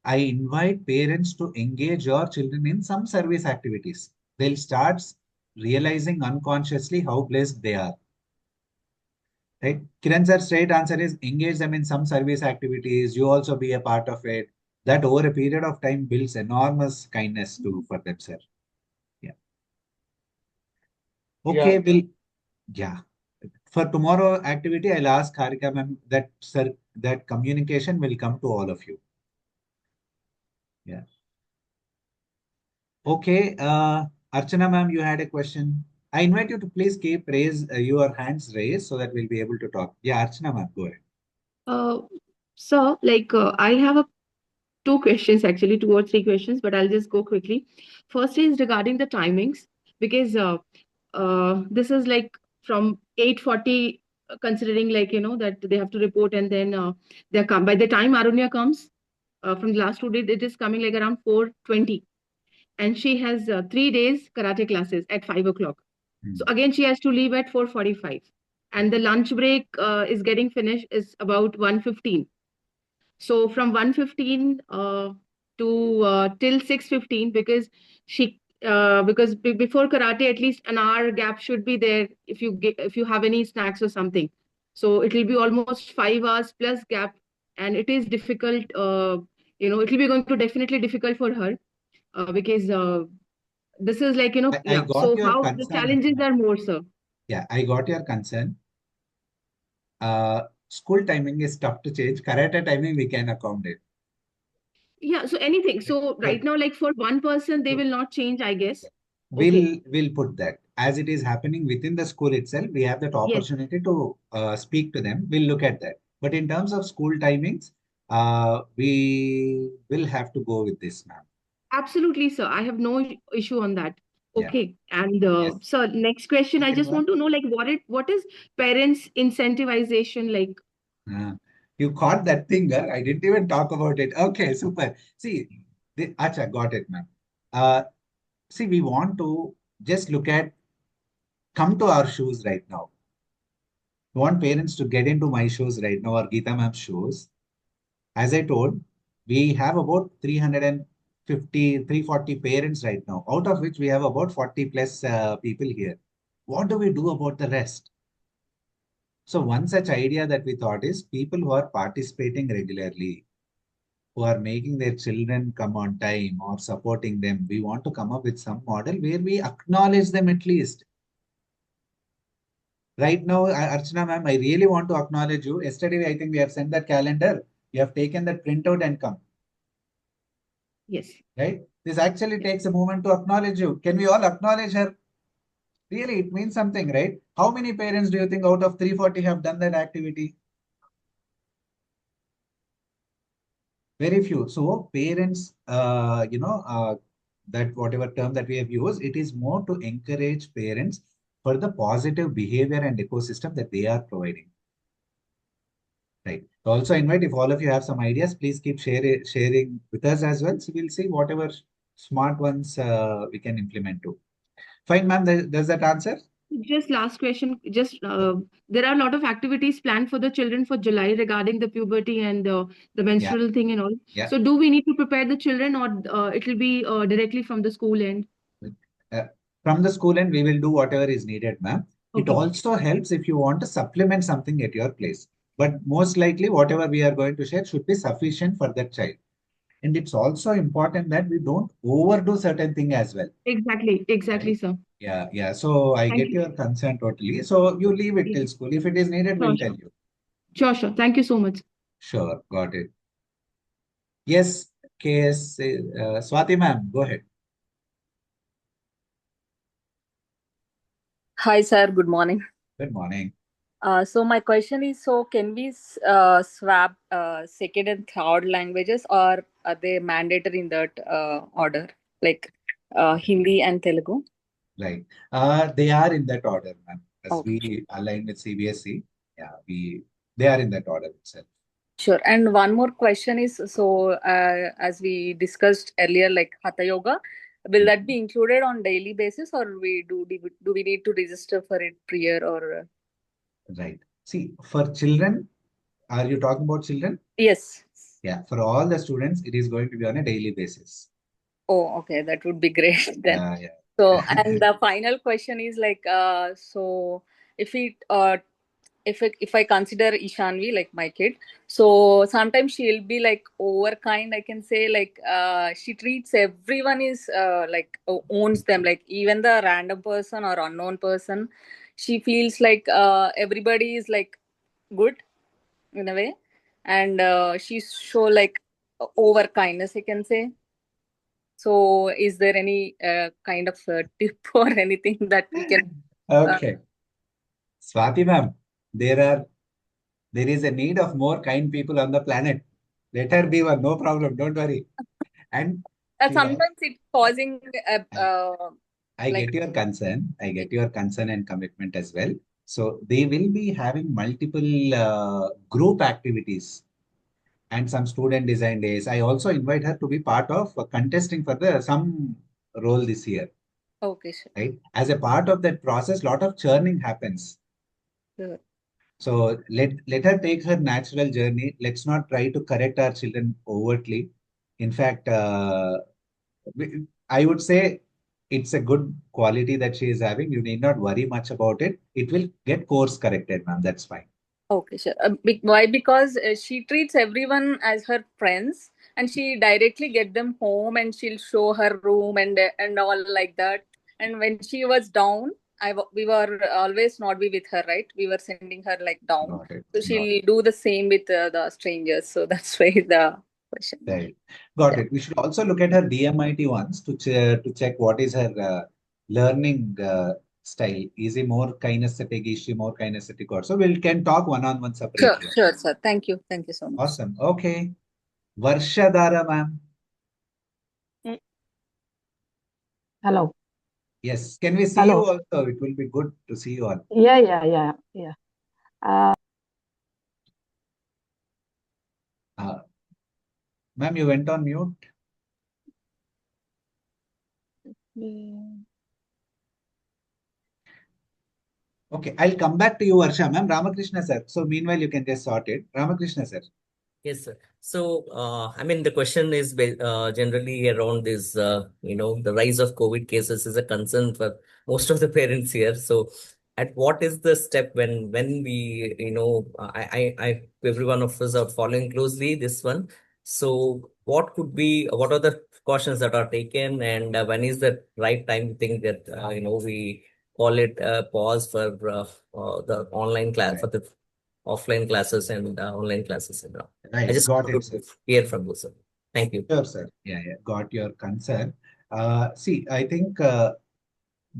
I invite parents to engage your children in some service activities. They'll start realizing unconsciously how blessed they are. Right? Kiran sir, straight answer is engage them in some service activities. You also be a part of it. That over a period of time builds enormous kindness to for them, sir. Yeah. Yeah. Okay, yeah. For tomorrow activity, I'll ask Harika ma'am that sir that communication will come to all of you. Yeah. Okay. Archana ma'am, you had a question. I invite you to please keep raise your hands raised so that we'll be able to talk. Yeah, Archana ma'am, go ahead. Uh, so, I have two questions actually, two or three questions, but I'll just go quickly. First is regarding the timings, because this is like from 8:40, considering that they have to report, and then they come by the time Arunya comes from the last 2 days, it is coming like around 4:20, and she has 3 days karate classes at 5 o'clock. So Hmm. again, she has to leave at 4:45, and the lunch break is getting finished is about 1:15. So from 1:15 to till 6:15, because before karate at least an hour gap should be there if you have any snacks or something. So it will be almost 5 hours plus gap, and it is difficult. It will be going to definitely difficult for her because this is I yeah. got So your how the concern, challenges Archana. are more, sir? Yeah, I got your concern. School timing is tough to change. Karate timing we can accommodate. Yeah. So anything. So So, right now, like for one person, they so will not change, I guess. Okay. we'll put that as it is happening within the school itself. We have that Yes. opportunity to speak to them. We'll look at that. But in terms of school timings, we will have to go with this, ma'am. Absolutely, sir. I have no issue on that. Yeah. Okay. And Yes. sir, next question, I Second just one. want to know like what is parents incentivization like? Uh, you caught that thing, huh? I didn't even talk about it. Okay, super. See, Acha, got it, ma'am. Uh, See, we want to just look at come to our shoes right now. We want parents to get into my shows right now or Geeta ma'am's shows. As I told, we have about 350, 340 parents right now, out of which we have about 40 plus people here. What do we do about the rest? So one such idea that we thought is people who are participating regularly, who are making their children come on time or supporting them, we want to come up with some model where we acknowledge them at least. Right now, Archana ma'am, I really want to acknowledge you. Yesterday, I think we have sent that calendar. You have taken that printout and come, Yes. right? This actually Yes. takes a moment to acknowledge you. Can we all acknowledge her? Really, it means something, right? How many parents do you think out of 340 have done that activity? Very few. So parents, that whatever term that we have used, it is more to encourage parents for the positive behavior and ecosystem that they are providing. Right. Also invite if all of you have some ideas, please keep sharing with us as well. So we'll see whatever smart ones we can implement too. Fine, ma'am. Does that answer? Just last question. Just there are a lot of activities planned for the children for July regarding the puberty and the Yeah. menstrual thing and all. Yeah. So do we need to prepare the children, or it will be directly from the school end? Uh, from the school end, we will do whatever is needed, ma'am. It Okay. also helps if you want to supplement something at your place. But most likely, whatever we are going to share should be sufficient for that child. And it's also important that we don't overdo certain thing as well. Exactly, Right? sir. Yeah, yeah. So I Thank get you. your concern totally. So you leave it Yes. till school. If it is needed, Sure, we'll sure. tell you. Sure. Thank you so much. Sure, got it. Yes, KS, Swati ma'am, go ahead. Hi, sir. Good morning. Good morning. So my question is, so can we swap second and third languages, or are they mandatory in that order, like Hindi and Telugu? Right. They are in that order, ma'am. As Okay, we align with CBSE, yeah, they are in that order itself. sure. And one more question is, so as we discussed earlier, like Hatha Yoga, will that be included on daily basis, or do we need to register for it prior or? Right. See, for children, are you talking about children? Yes. Yeah, for all the students, it is going to be on a daily basis. Oh, okay. That would be great then. Yeah, yeah. So, and the final question is like, so if if I consider Ishanvi like my kid, so sometimes she'll be like over kind. I can say like, she treats everyone is like owns them, like even the random person or unknown person, she feels like everybody is like good in a way, and she show like over kindness, I can say. So, is there any kind of tip or anything that we can? Uh, Okay. Swati ma'am, there is a need of more kind people on the planet. Let her be one, no problem, don't worry. And she has, Sometimes it's causing I, I like, get your concern. I get your concern and commitment as well. So they will be having multiple group activities and some student design days. I also invite her to be part of contesting for the some role this year, okay, sure, right? As a part of that process, lot of churning happens. sure, So let her take her natural journey. Let's not try to correct our children overtly. In fact, I would say it's a good quality that she is having. You need not worry much about it. It will get course corrected, ma'am. That's fine. okay, sure. Why? Because she treats everyone as her friends, and she directly get them home, and she'll show her room and all like that. And when she was down, we were always not be with her, right? We were sending her like down, Got it. so Got she'll do the same with the strangers. So that's why the question. it. Right. Got Yeah. it. We should also look at her DMIT once to check what is her learning style. Is he more kinesthetic? Is she more kinesthetic? Or so we can talk one-on-one Sure, separately. sure, sir. Thank you so much. Awesome. Okay. Varshadara, ma'am. Hello. Yes. Can we see you Hello. also? It will be good to see you all. Yeah. Uh, Uh, ma'am, you went on mute. mm, Okay, I'll come back to you, Varsha. Ma'am, Ramakrishna sir. So meanwhile, you can just sort it. Ramakrishna sir. Yes, sir. So, I mean, the question is generally around this, the rise of COVID cases is a concern for most of the parents here. So, at what is the step when we, every one of us are following closely this one. So, what are the cautions that are taken, and when is the right time to think that, we call it a pause for the online class, for the offline classes and online classes and all. I Right, just got it, want to sir. hear from you, sir. Thank you. Sure, sir. Yeah, yeah, got your concern. See, I think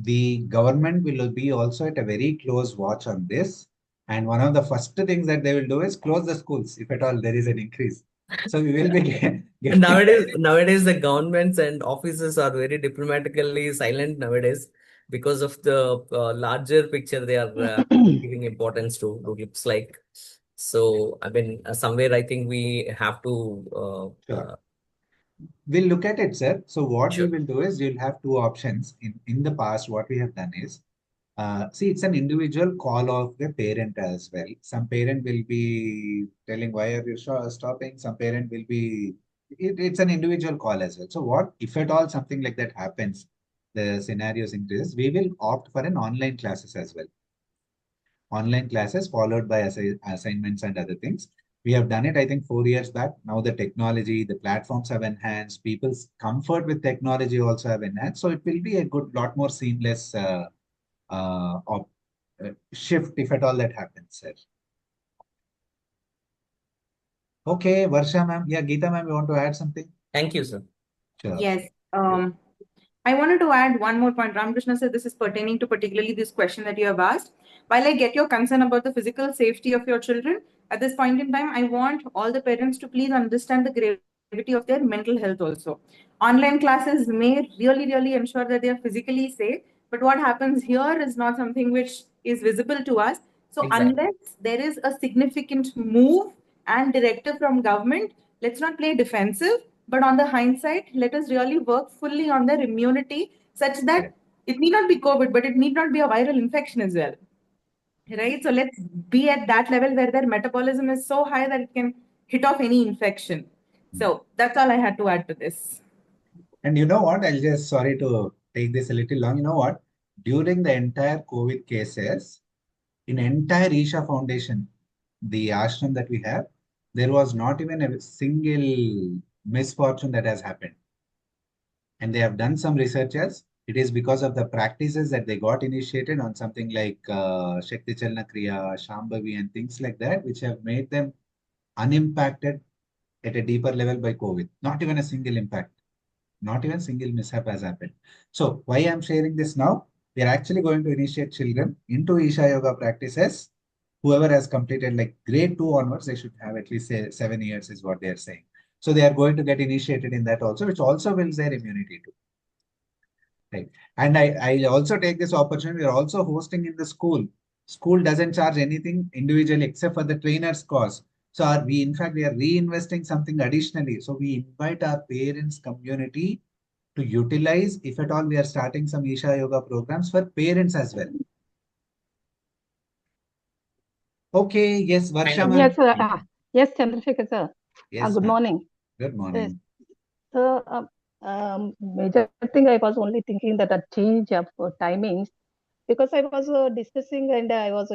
the government will be also at a very close watch on this. And one of the first things that they will do is close the schools, if at all there is an increase. So we will be And getting nowadays, the governments and offices are very diplomatically silent nowadays because of the larger picture they are giving importance to. Looks like. So, I mean, somewhere I think we have to. Sure. We'll look at it, sir. So what we Sure. will do is you'll have two options. In the past, what we have done is see, it's an individual call of the parent as well. Some parent will be telling, why are you stopping? Some parent will be, it's an individual call as well. So what, if at all something like that happens, the scenarios increases, we will opt for an online classes as well. online classes followed by assignments and other things. We have done it, I think, 4 years back. Now the technology, the platforms have enhanced. People's comfort with technology also have enhanced. So it will be a good, lot more seamless shift if at all that happens, sir. Okay, Varsha ma'am. Yeah, Geeta ma'am, you want to add something? Thank you, sir. Sure. Yes. I wanted to add one more point. Ramakrishna said this is pertaining to particularly this question that you have asked. While I get your concern about the physical safety of your children, at this point in time, I want all the parents to please understand the gravity of their mental health also. Online classes may really ensure that they are physically safe, but what happens here is not something which is visible to us. So Exactly. unless there is a significant move and directive from government, let's not play defensive, but on the hindsight, let us really work fully on their immunity such that it need not be COVID, but it need not be a viral infection as well. Right? So let's be at that level where their metabolism is so high that it can hit off any infection. So that's all I had to add to this. And you know what? I'll just, sorry to take this a little long. You know what? During the entire COVID cases, in entire Isha Foundation, the ashram that we have, there was not even a single misfortune that has happened. And they have done some researches. It is because of the practices that they got initiated on something like Shakti Chalna Kriya, Shambhavi, and things like that, which have made them unimpacted at a deeper level by COVID. Not even a single impact. Not even single mishap has happened. So why I'm sharing this now? We are actually going to initiate children into Isha Yoga practices. Whoever has completed like grade 2 onwards, they should have at least 7 years is what they are saying. So they are going to get initiated in that also, which also builds their immunity too. Right. And I also take this opportunity. We are also hosting in the school. School doesn't charge anything individually except for the trainer's cost. So in fact, we are reinvesting something additionally. So we invite our parents community to utilize, if at all, we are starting some Isha Yoga programs for parents as well. Okay, yes, Varsha ma'am. Yes, Chandrasekhar sir. Yes, Good ma'am. morning. Good morning. So, major thing I was only thinking that a change of timings, because I was discussing and I was,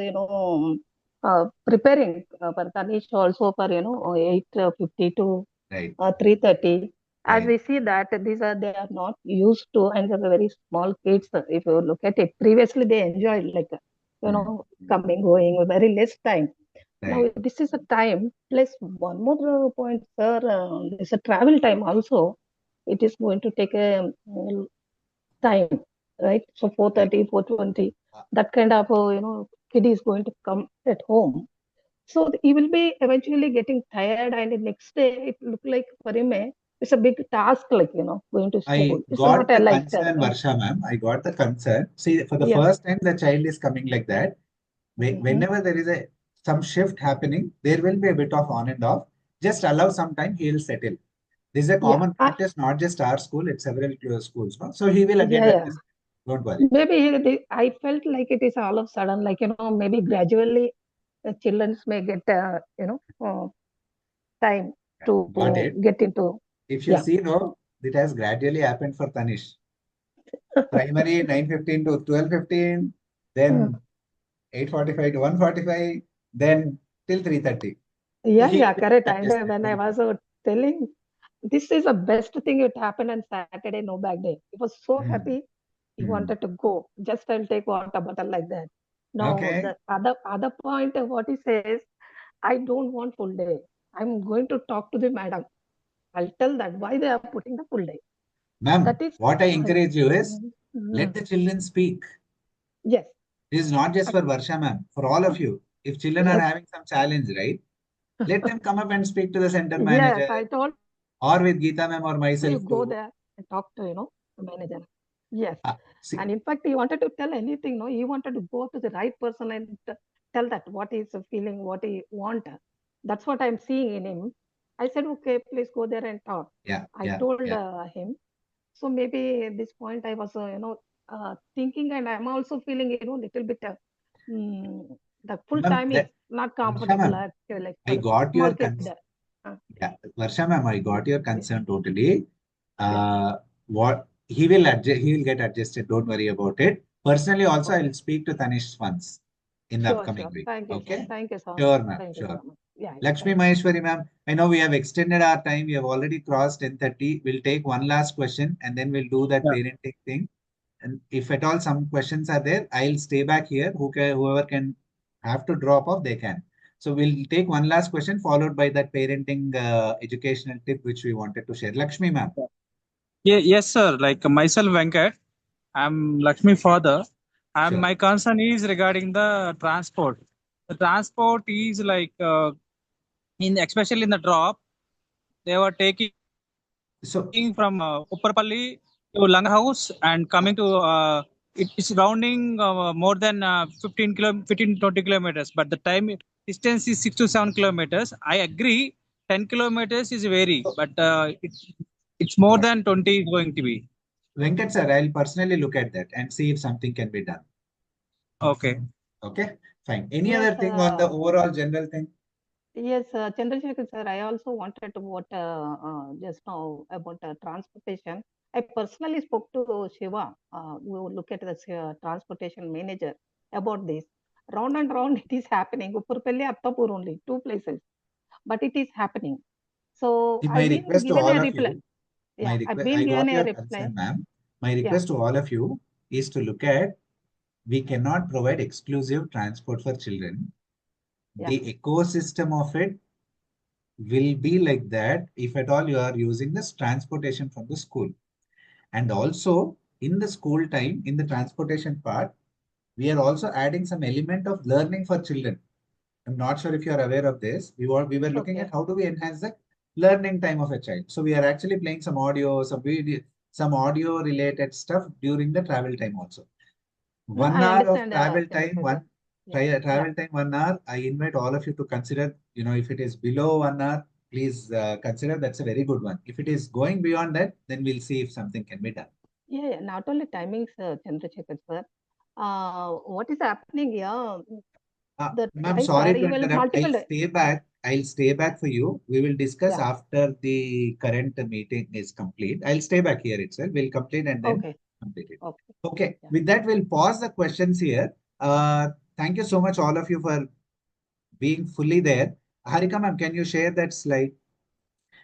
preparing for Tanish also for, 8:50 to Right. 3:30. As Right. we see that they are not used to, and they're very small kids. If you look at it, previously they enjoyed like, coming, going, very less time. Now Right. this is a time. Plus one more point, sir. There's a travel time also. It is going to take a time, right? So 4:30, 4:20, that kind of kid is going to come at home. So he will be eventually getting tired, and the next day it look like for him it's a big task, like going to school. I This is got what I the like. concern, Varsha ma'am. I got the concern. See, for the Yeah. first time the child is coming like that. Mhm. Whenever there is some shift happening, there will be a bit of on and off. Just allow some time, he will settle. This is a common practice, not just our school, it's several schools. No? So he will again Yeah. adjust. Don't worry. Maybe I felt like it is all of a sudden, like, maybe gradually the children may get, time to Got it. get into. If you Yeah. see, no, it has gradually happened for Tanish. Primary 9:15 to 12:15, then 8:45 to 1:45, then till 3:30. Yeah, He will correct. get And adjusted. when I was telling, this is the best thing it happened on Saturday, no bad day. He was so happy. He wanted to go. Just I'll take water bottle like that. Now Okay. the other point of what he says, I don't want full day. I'm going to talk to the madam. I'll tell that why they are putting the full day. Ma'am, That is what I encourage you is let Mhm. the children speak. Yes. This is not just for Varsha ma'am, for all of you. If children are Yes. having some challenge, right? Let them come up and speak to the center Yes, manager I told or with Geeta ma'am or you myself go too. there and talk to the manager. Yes. See, And in fact, he wanted to tell anything. No, he wanted to go to the right person and tell that what he's feeling, what he want. That's what I'm seeing in him. I said, okay, please go there and talk. I told him. So maybe at this point I was, thinking, and I'm also feeling, little bit. The full ma'am, time is not Varsha comfortable, ma'am, like I for got small your kid. concern. Yeah, Varsha ma'am, I got your concern totally. What he will adjust, he will get adjusted. Don't worry about it. Personally, also, I will speak to Tanish once. in the Sure, upcoming sure. week. Thank you, sir. Okay? Thank you, sir. Sure, ma'am. Thank you Sure. so much. Yeah, Lakshmi thank you. Maheshwari, ma'am, I know we have extended our time. We have already crossed 10:30. We'll take one last question and then we'll do that Yeah. parenting thing. And if at all some questions are there, I'll stay back here. Whoever can have to drop off, they can. So we'll take one last question followed by that parenting educational tip which we wanted to share. Lakshmi, ma'am. Yeah, yes, sir. Like myself, Venkat, I'm Lakshmi father. And Sure. my concern is regarding the transport. The transport is like especially in the drop, they were taking So from Upperpalli to Langhouse and coming to it's rounding more than 15 20 kilometers, but the time distance is 6 to 7 kilometers. I agree, 10 kilometers is very, but it's more than 20 is going to be. Venkat sir, I'll personally look at that and see if something can be done. Okay. Okay, fine. Any Yes, other thing on the overall general thing? yes, Chandrasekhar sir, I also wanted to what just now about transportation. I personally spoke to Shiva. We will look at the transportation manager about this. Round and round, it is happening. Uppurpalli, Attapur only, two places, but it is happening. So See, my I've been request to given all a of reply. you, Yeah, I've I been given got a your reply. concern, ma'am. My Yeah, request to all of you is to look at we cannot provide exclusive transport for children. yeah, The ecosystem of it will be like that if at all you are using this transportation from the school. And also in the school time, in the transportation part, we are also adding some element of learning for children. I'm not sure if you are aware of this. We were looking okay. at how do we enhance the learning time of a child. So we are actually playing some audio, some video, some audio related stuff during the travel time also. No, 1 I hour of understand, travel time, Chandrasekhar. Yeah, yeah, travel time 1 hour. I invite all of you to consider, if it is below 1 hour, please consider that's a very good one. If it is going beyond that, then we'll see if something can be done. yeah, yeah. Not only timings, Chandrasekhar sir. What is happening here? The Ma'am, like sorry to you will interrupt. multiple. I'll stay back for you. We will discuss Yeah, after the current meeting is complete. I'll stay back here itself. We'll complete and then okay, complete it. okay. Okay. Yeah. With that, we'll pause the questions here. Thank you so much, all of you, for being fully there. Harika, ma'am, can you share that slide?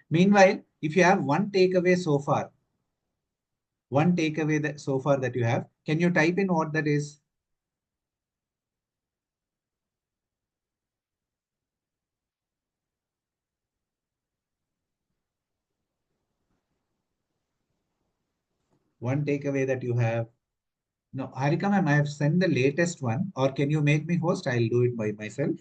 Meanwhile, if you have one takeaway so far, that you have, can you type in what that is? One takeaway that you have. No, Harika ma'am, I have sent the latest one, or can you make me host? I'll do it by myself.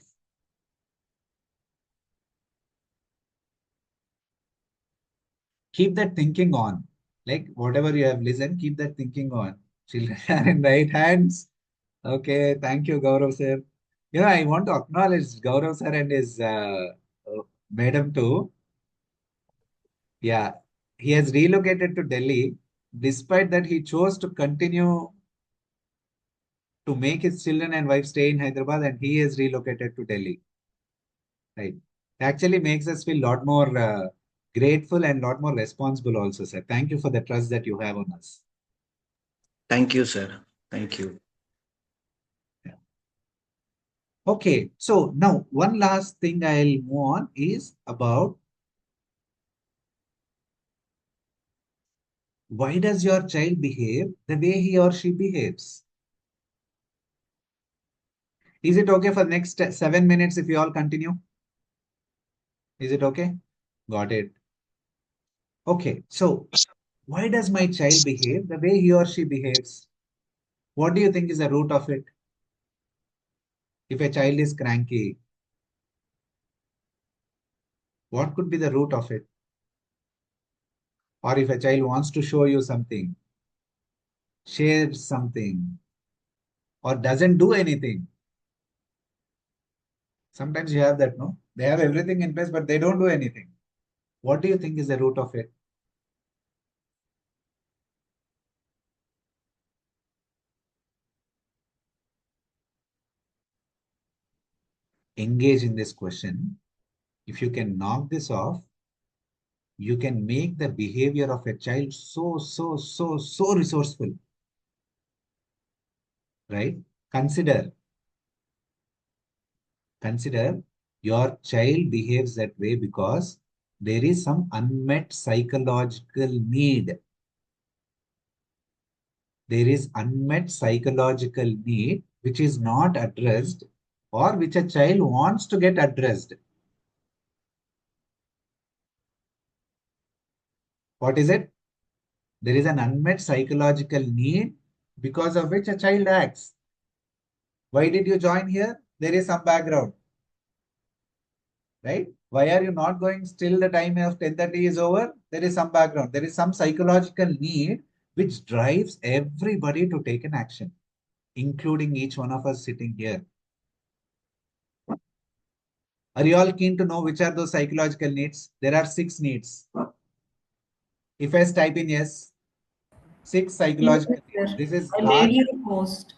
Keep that thinking on. Like whatever you have listened, keep that thinking on. Children are in right hands. Okay, thank you, Gaurav sir. I want to acknowledge Gaurav sir and his madam too. Yeah, he has relocated to Delhi. Despite that, he chose to continue to make his children and wife stay in Hyderabad, and he has relocated to Delhi. Right. Actually makes us feel a lot more grateful and a lot more responsible also, sir. Thank you for the trust that you have on us. Thank you, sir. Thank you. Yeah. Okay, so now one last thing I'll move on is about why does your child behave the way he or she behaves? Is it okay for next 7 minutes if we all continue? Is it okay? Got it. Okay, so why does my child behave the way he or she behaves? What do you think is the root of it? If a child is cranky, what could be the root of it? Or if a child wants to show you something, shares something, or doesn't do anything. Sometimes you have that, no? They have everything in place, but they don't do anything. What do you think is the root of it? Engage in this question. If you can knock this off, you can make the behavior of a child so resourceful. Right? Consider Consider your child behaves that way because there is some unmet psychological need. There is unmet psychological need which is not addressed or which a child wants to get addressed. What is it? There is an unmet psychological need because of which a child acts. Why did you join here? There is some background, right? Why are you not going still the time of 10:30 is over? There is some background. There is some psychological need which drives everybody to take an action, including each one of us sitting here. Are you all keen to know which are those psychological needs? There are 6 needs. If I type in yes, 6 Yes, psychological needs. sir. This is I made large. you the host.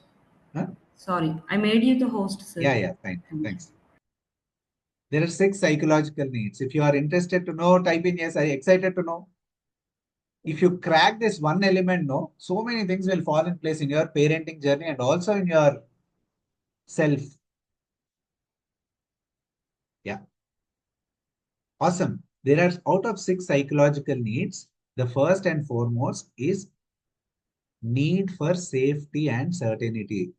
Huh? Sorry, I made you the host, sir. Yeah, fine. Thanks. There are 6 psychological needs. If you are interested to know, type in yes. Are you excited to know? If you crack this one element, no, so many things will fall in place in your parenting journey and also in your self. Yeah. Awesome. There are out of 6 psychological needs, the first and foremost is need for safety and certainty.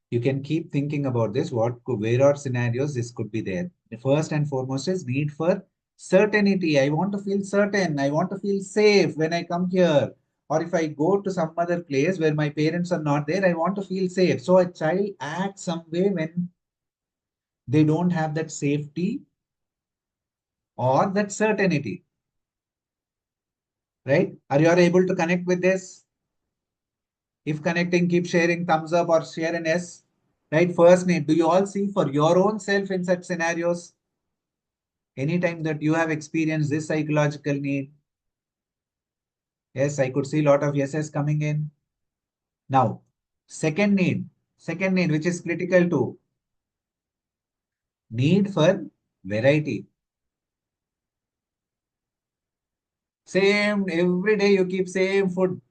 You can keep thinking about this. Where are scenarios this could be there? The first and foremost is need for certainty. I want to feel certain. I want to feel safe when I come here. Or if I go to some other place where my parents are not there, I want to feel safe. So a child acts some way when they don't have that safety or that certainty. Right? Are you all able to connect with this? If connecting, keep sharing thumbs up or share an S. Right? First need. Do you all see for your own self in such scenarios? Anytime that you have experienced this psychological need? Yes, I could see a lot of yeses coming in. Now, second need, which is critical too. Need for variety. Same, every day you keep same food.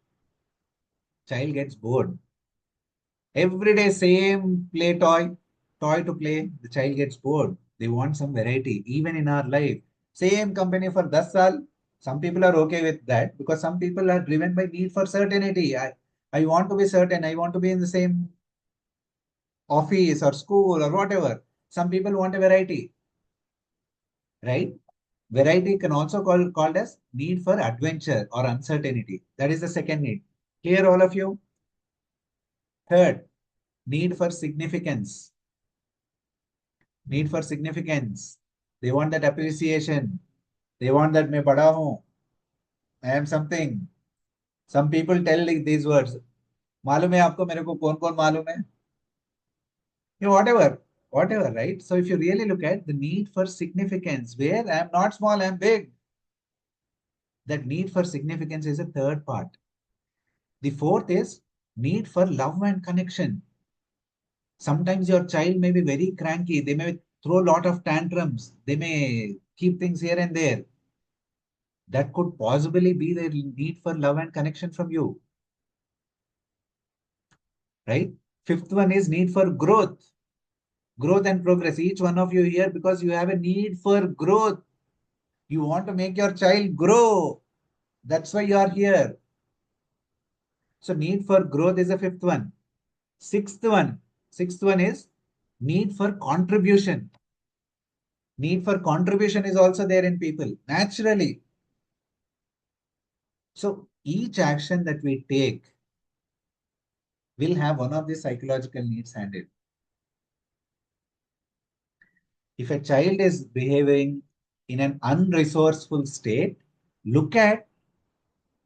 Child gets bored. Every day same toy to play. The child gets bored. They want some variety, even in our life. Same company for 10 saal. Some people are okay with that because some people are driven by need for certainty. I want to be certain. I want to be in the same office or school or whatever. Some people want a variety, right? Variety can also called as need for adventure or uncertainty. That is the second need. Clear, all of you? Third, need for significance. Need for significance. They want that appreciation. They want that मैं बड़ा हूँ. I am something. Some people tell like these words. मालूम है आपको मेरे को कौन कौन मालूम है? Whatever, right? So if you really look at the need for significance, where I am not small, I am big. That need for significance is a third part. The fourth is need for love and connection. Sometimes your child may be very cranky. They may throw a lot of tantrums. They may keep things here and there. That could possibly be the need for love and connection from you. Right? Fifth one is need for growth. Growth and progress. Each one of you here because you have a need for growth. You want to make your child grow. That's why you are here. So need for growth is the fifth one. Sixth one is need for contribution. Need for contribution is also there in people naturally. So each action that we take will have one of the psychological needs handled. If a child is behaving in an unresourceful state, look at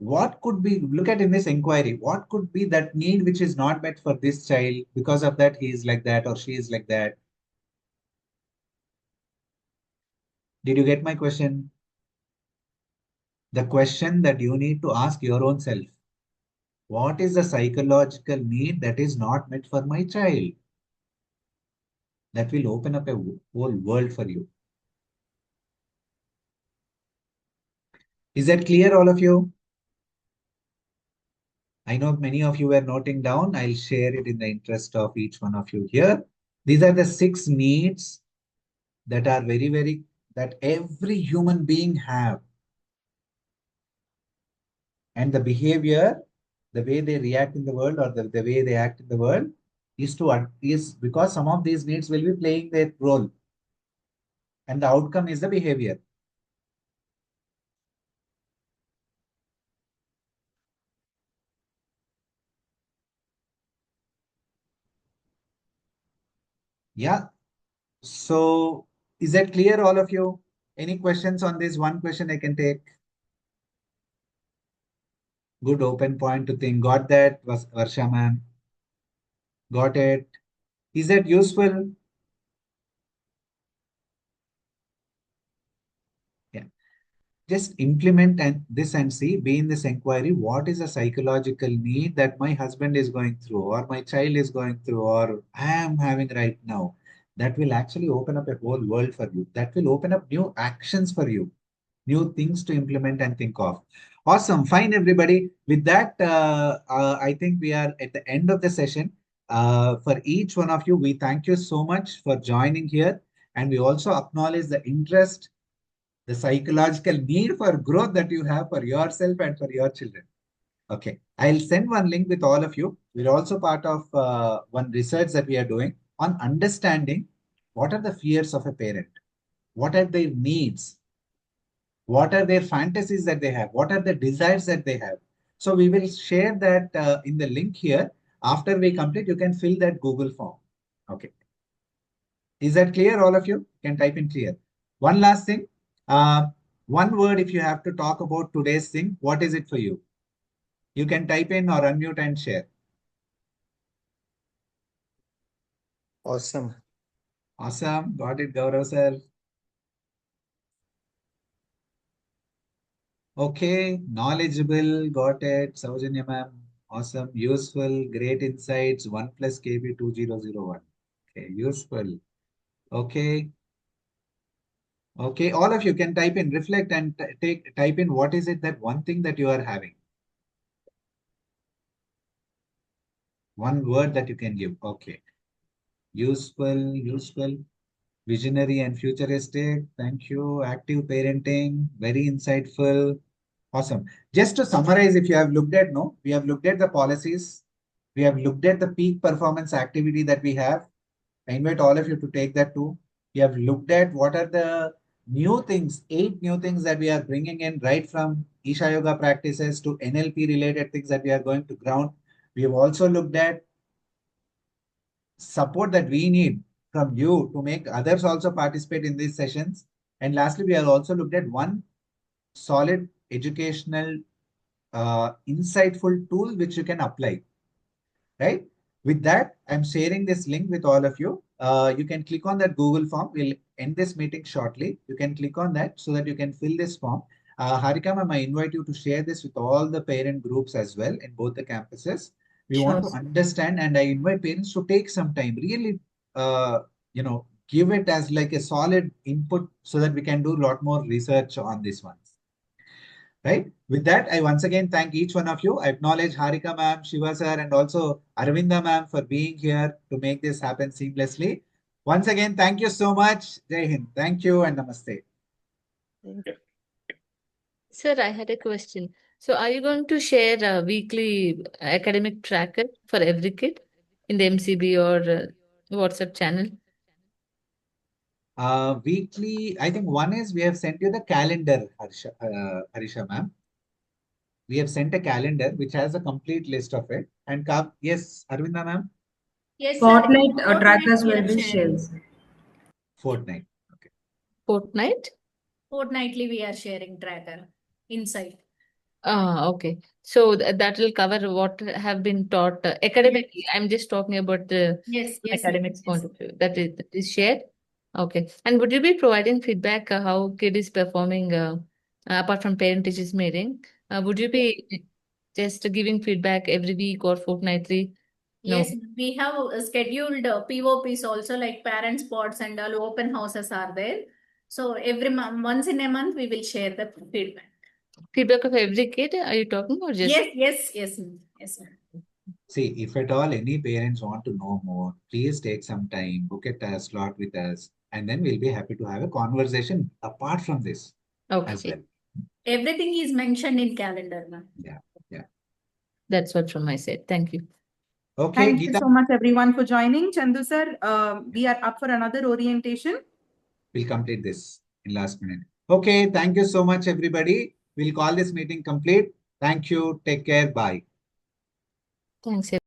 in this inquiry, what could be that need which is not met for this child? Because of that, he is like that or she is like that. Did you get my question? The question that you need to ask your own self. What is the psychological need that is not met for my child? That will open up a whole world for you. Is that clear, all of you? I know many of you were noting down. I'll share it in the interest of each one of you here. These are the 6 needs that are that every human being have. And the behavior, the way they react in the world or the way they act in the world is because some of these needs will be playing their role. And the outcome is the behavior. Yeah. So is that clear, all of you? Any questions on this? One question I can take. Good open point to think. Got that, Varsha ma'am? Got it. Is that useful? Yeah. Just implement this and see, be in this inquiry, what is a psychological need that my husband is going through, or my child is going through, or I am having right now. That will actually open up a whole world for you. That will open up new actions for you, new things to implement and think of. Awesome. Fine, everybody. With that, I think we are at the end of the session. For each one of you, we thank you so much for joining here. And we also acknowledge the interest, the psychological need for growth that you have for yourself and for your children. Okay, I'll send one link with all of you. We're also part of one research that we are doing on understanding what are the fears of a parent, what are their needs, what are their fantasies that they have, what are the desires that they have. So we will share that in the link here. After we complete, you can fill that Google form. Okay. Is that clear, all of you? You can type in clear. One last thing. Uh, One word, if you have to talk about today's thing, what is it for you? You can type in or unmute and share. Awesome. Awesome. Got it, Gaurav sir. Okay. Knowledgeable. Got it. Saujanya ma'am. Awesome. Useful. Great insights. 1 plus KB 2001. Okay. Useful. Okay. Okay. All of you can type in, reflect and type in what is it that one thing that you are having. One word that you can give. Okay. Useful, useful, visionary and futuristic. Thank you. Active parenting, very insightful. Awesome. Just to summarize, if you have looked at, no, we have looked at the policies. We have looked at the peak performance activity that we have. I invite all of you to take that too. We have looked at what are the new things, 8 new things that we are bringing in, right from Isha Yoga practices to NLP related things that we are going to ground. We have also looked at support that we need from you to make others also participate in these sessions. And lastly, we have also looked at one solid educational, insightful tool which you can apply, right? With that, I'm sharing this link with all of you. You can click on that Google form. We'll end this meeting shortly. You can click on that so that you can fill this form. Harika, ma'am, I invite you to share this with all the parent groups as well in both the campuses. We Sure. want to understand, and I invite parents to take some time, really, give it as like a solid input so that we can do a lot more research on this one. Right. With that, I once again thank each one of you. I acknowledge Harika ma'am, Shiva sir, and also Aravinda ma'am for being here to make this happen seamlessly. Once again, thank you so much. Jai Hind. Thank you and namaste. Sir, I had a question. So, are you going to share a weekly academic tracker for every kid in the MCB or WhatsApp channel? Weekly, I think one is we have sent you the calendar, Harisha ma'am. We have sent a calendar which has a complete list of it. And yes, Aravinda ma'am, Yes, sir. Fortnite Fortnite trackers we will are be sharing. shared. fortnight. Okay. Fortnite? Fortnightly we are sharing tracker inside. Ah, okay. So that will cover what have been taught academically. I'm just talking about the Yes, yes, academic yes. point of view. That is shared. Okay. And would you be providing feedback how kid is performing apart from parent teachers meeting? Would you be just giving feedback every week or fortnightly? No. Yes, we have scheduled POPs also, like parent spots and all open houses are there. So every month, once in a month, we will share the feedback. Feedback of every kid, are you talking or just? Yes, ma'am. Yes, ma'am. See, if at all any parents want to know more, please take some time, book a slot with us, and then we'll be happy to have a conversation apart from this as Okay. well. Everything is mentioned in calendar, ma'am. Yeah, yeah. That's what from my side. Thank you. Okay, Thank you Geeta, so much, everyone, for joining. Chandu sir, we are up for another orientation. we'll complete this in last minute. Okay, thank you so much, everybody. We'll call this meeting complete. Thank you. Take care. Bye. Thanks.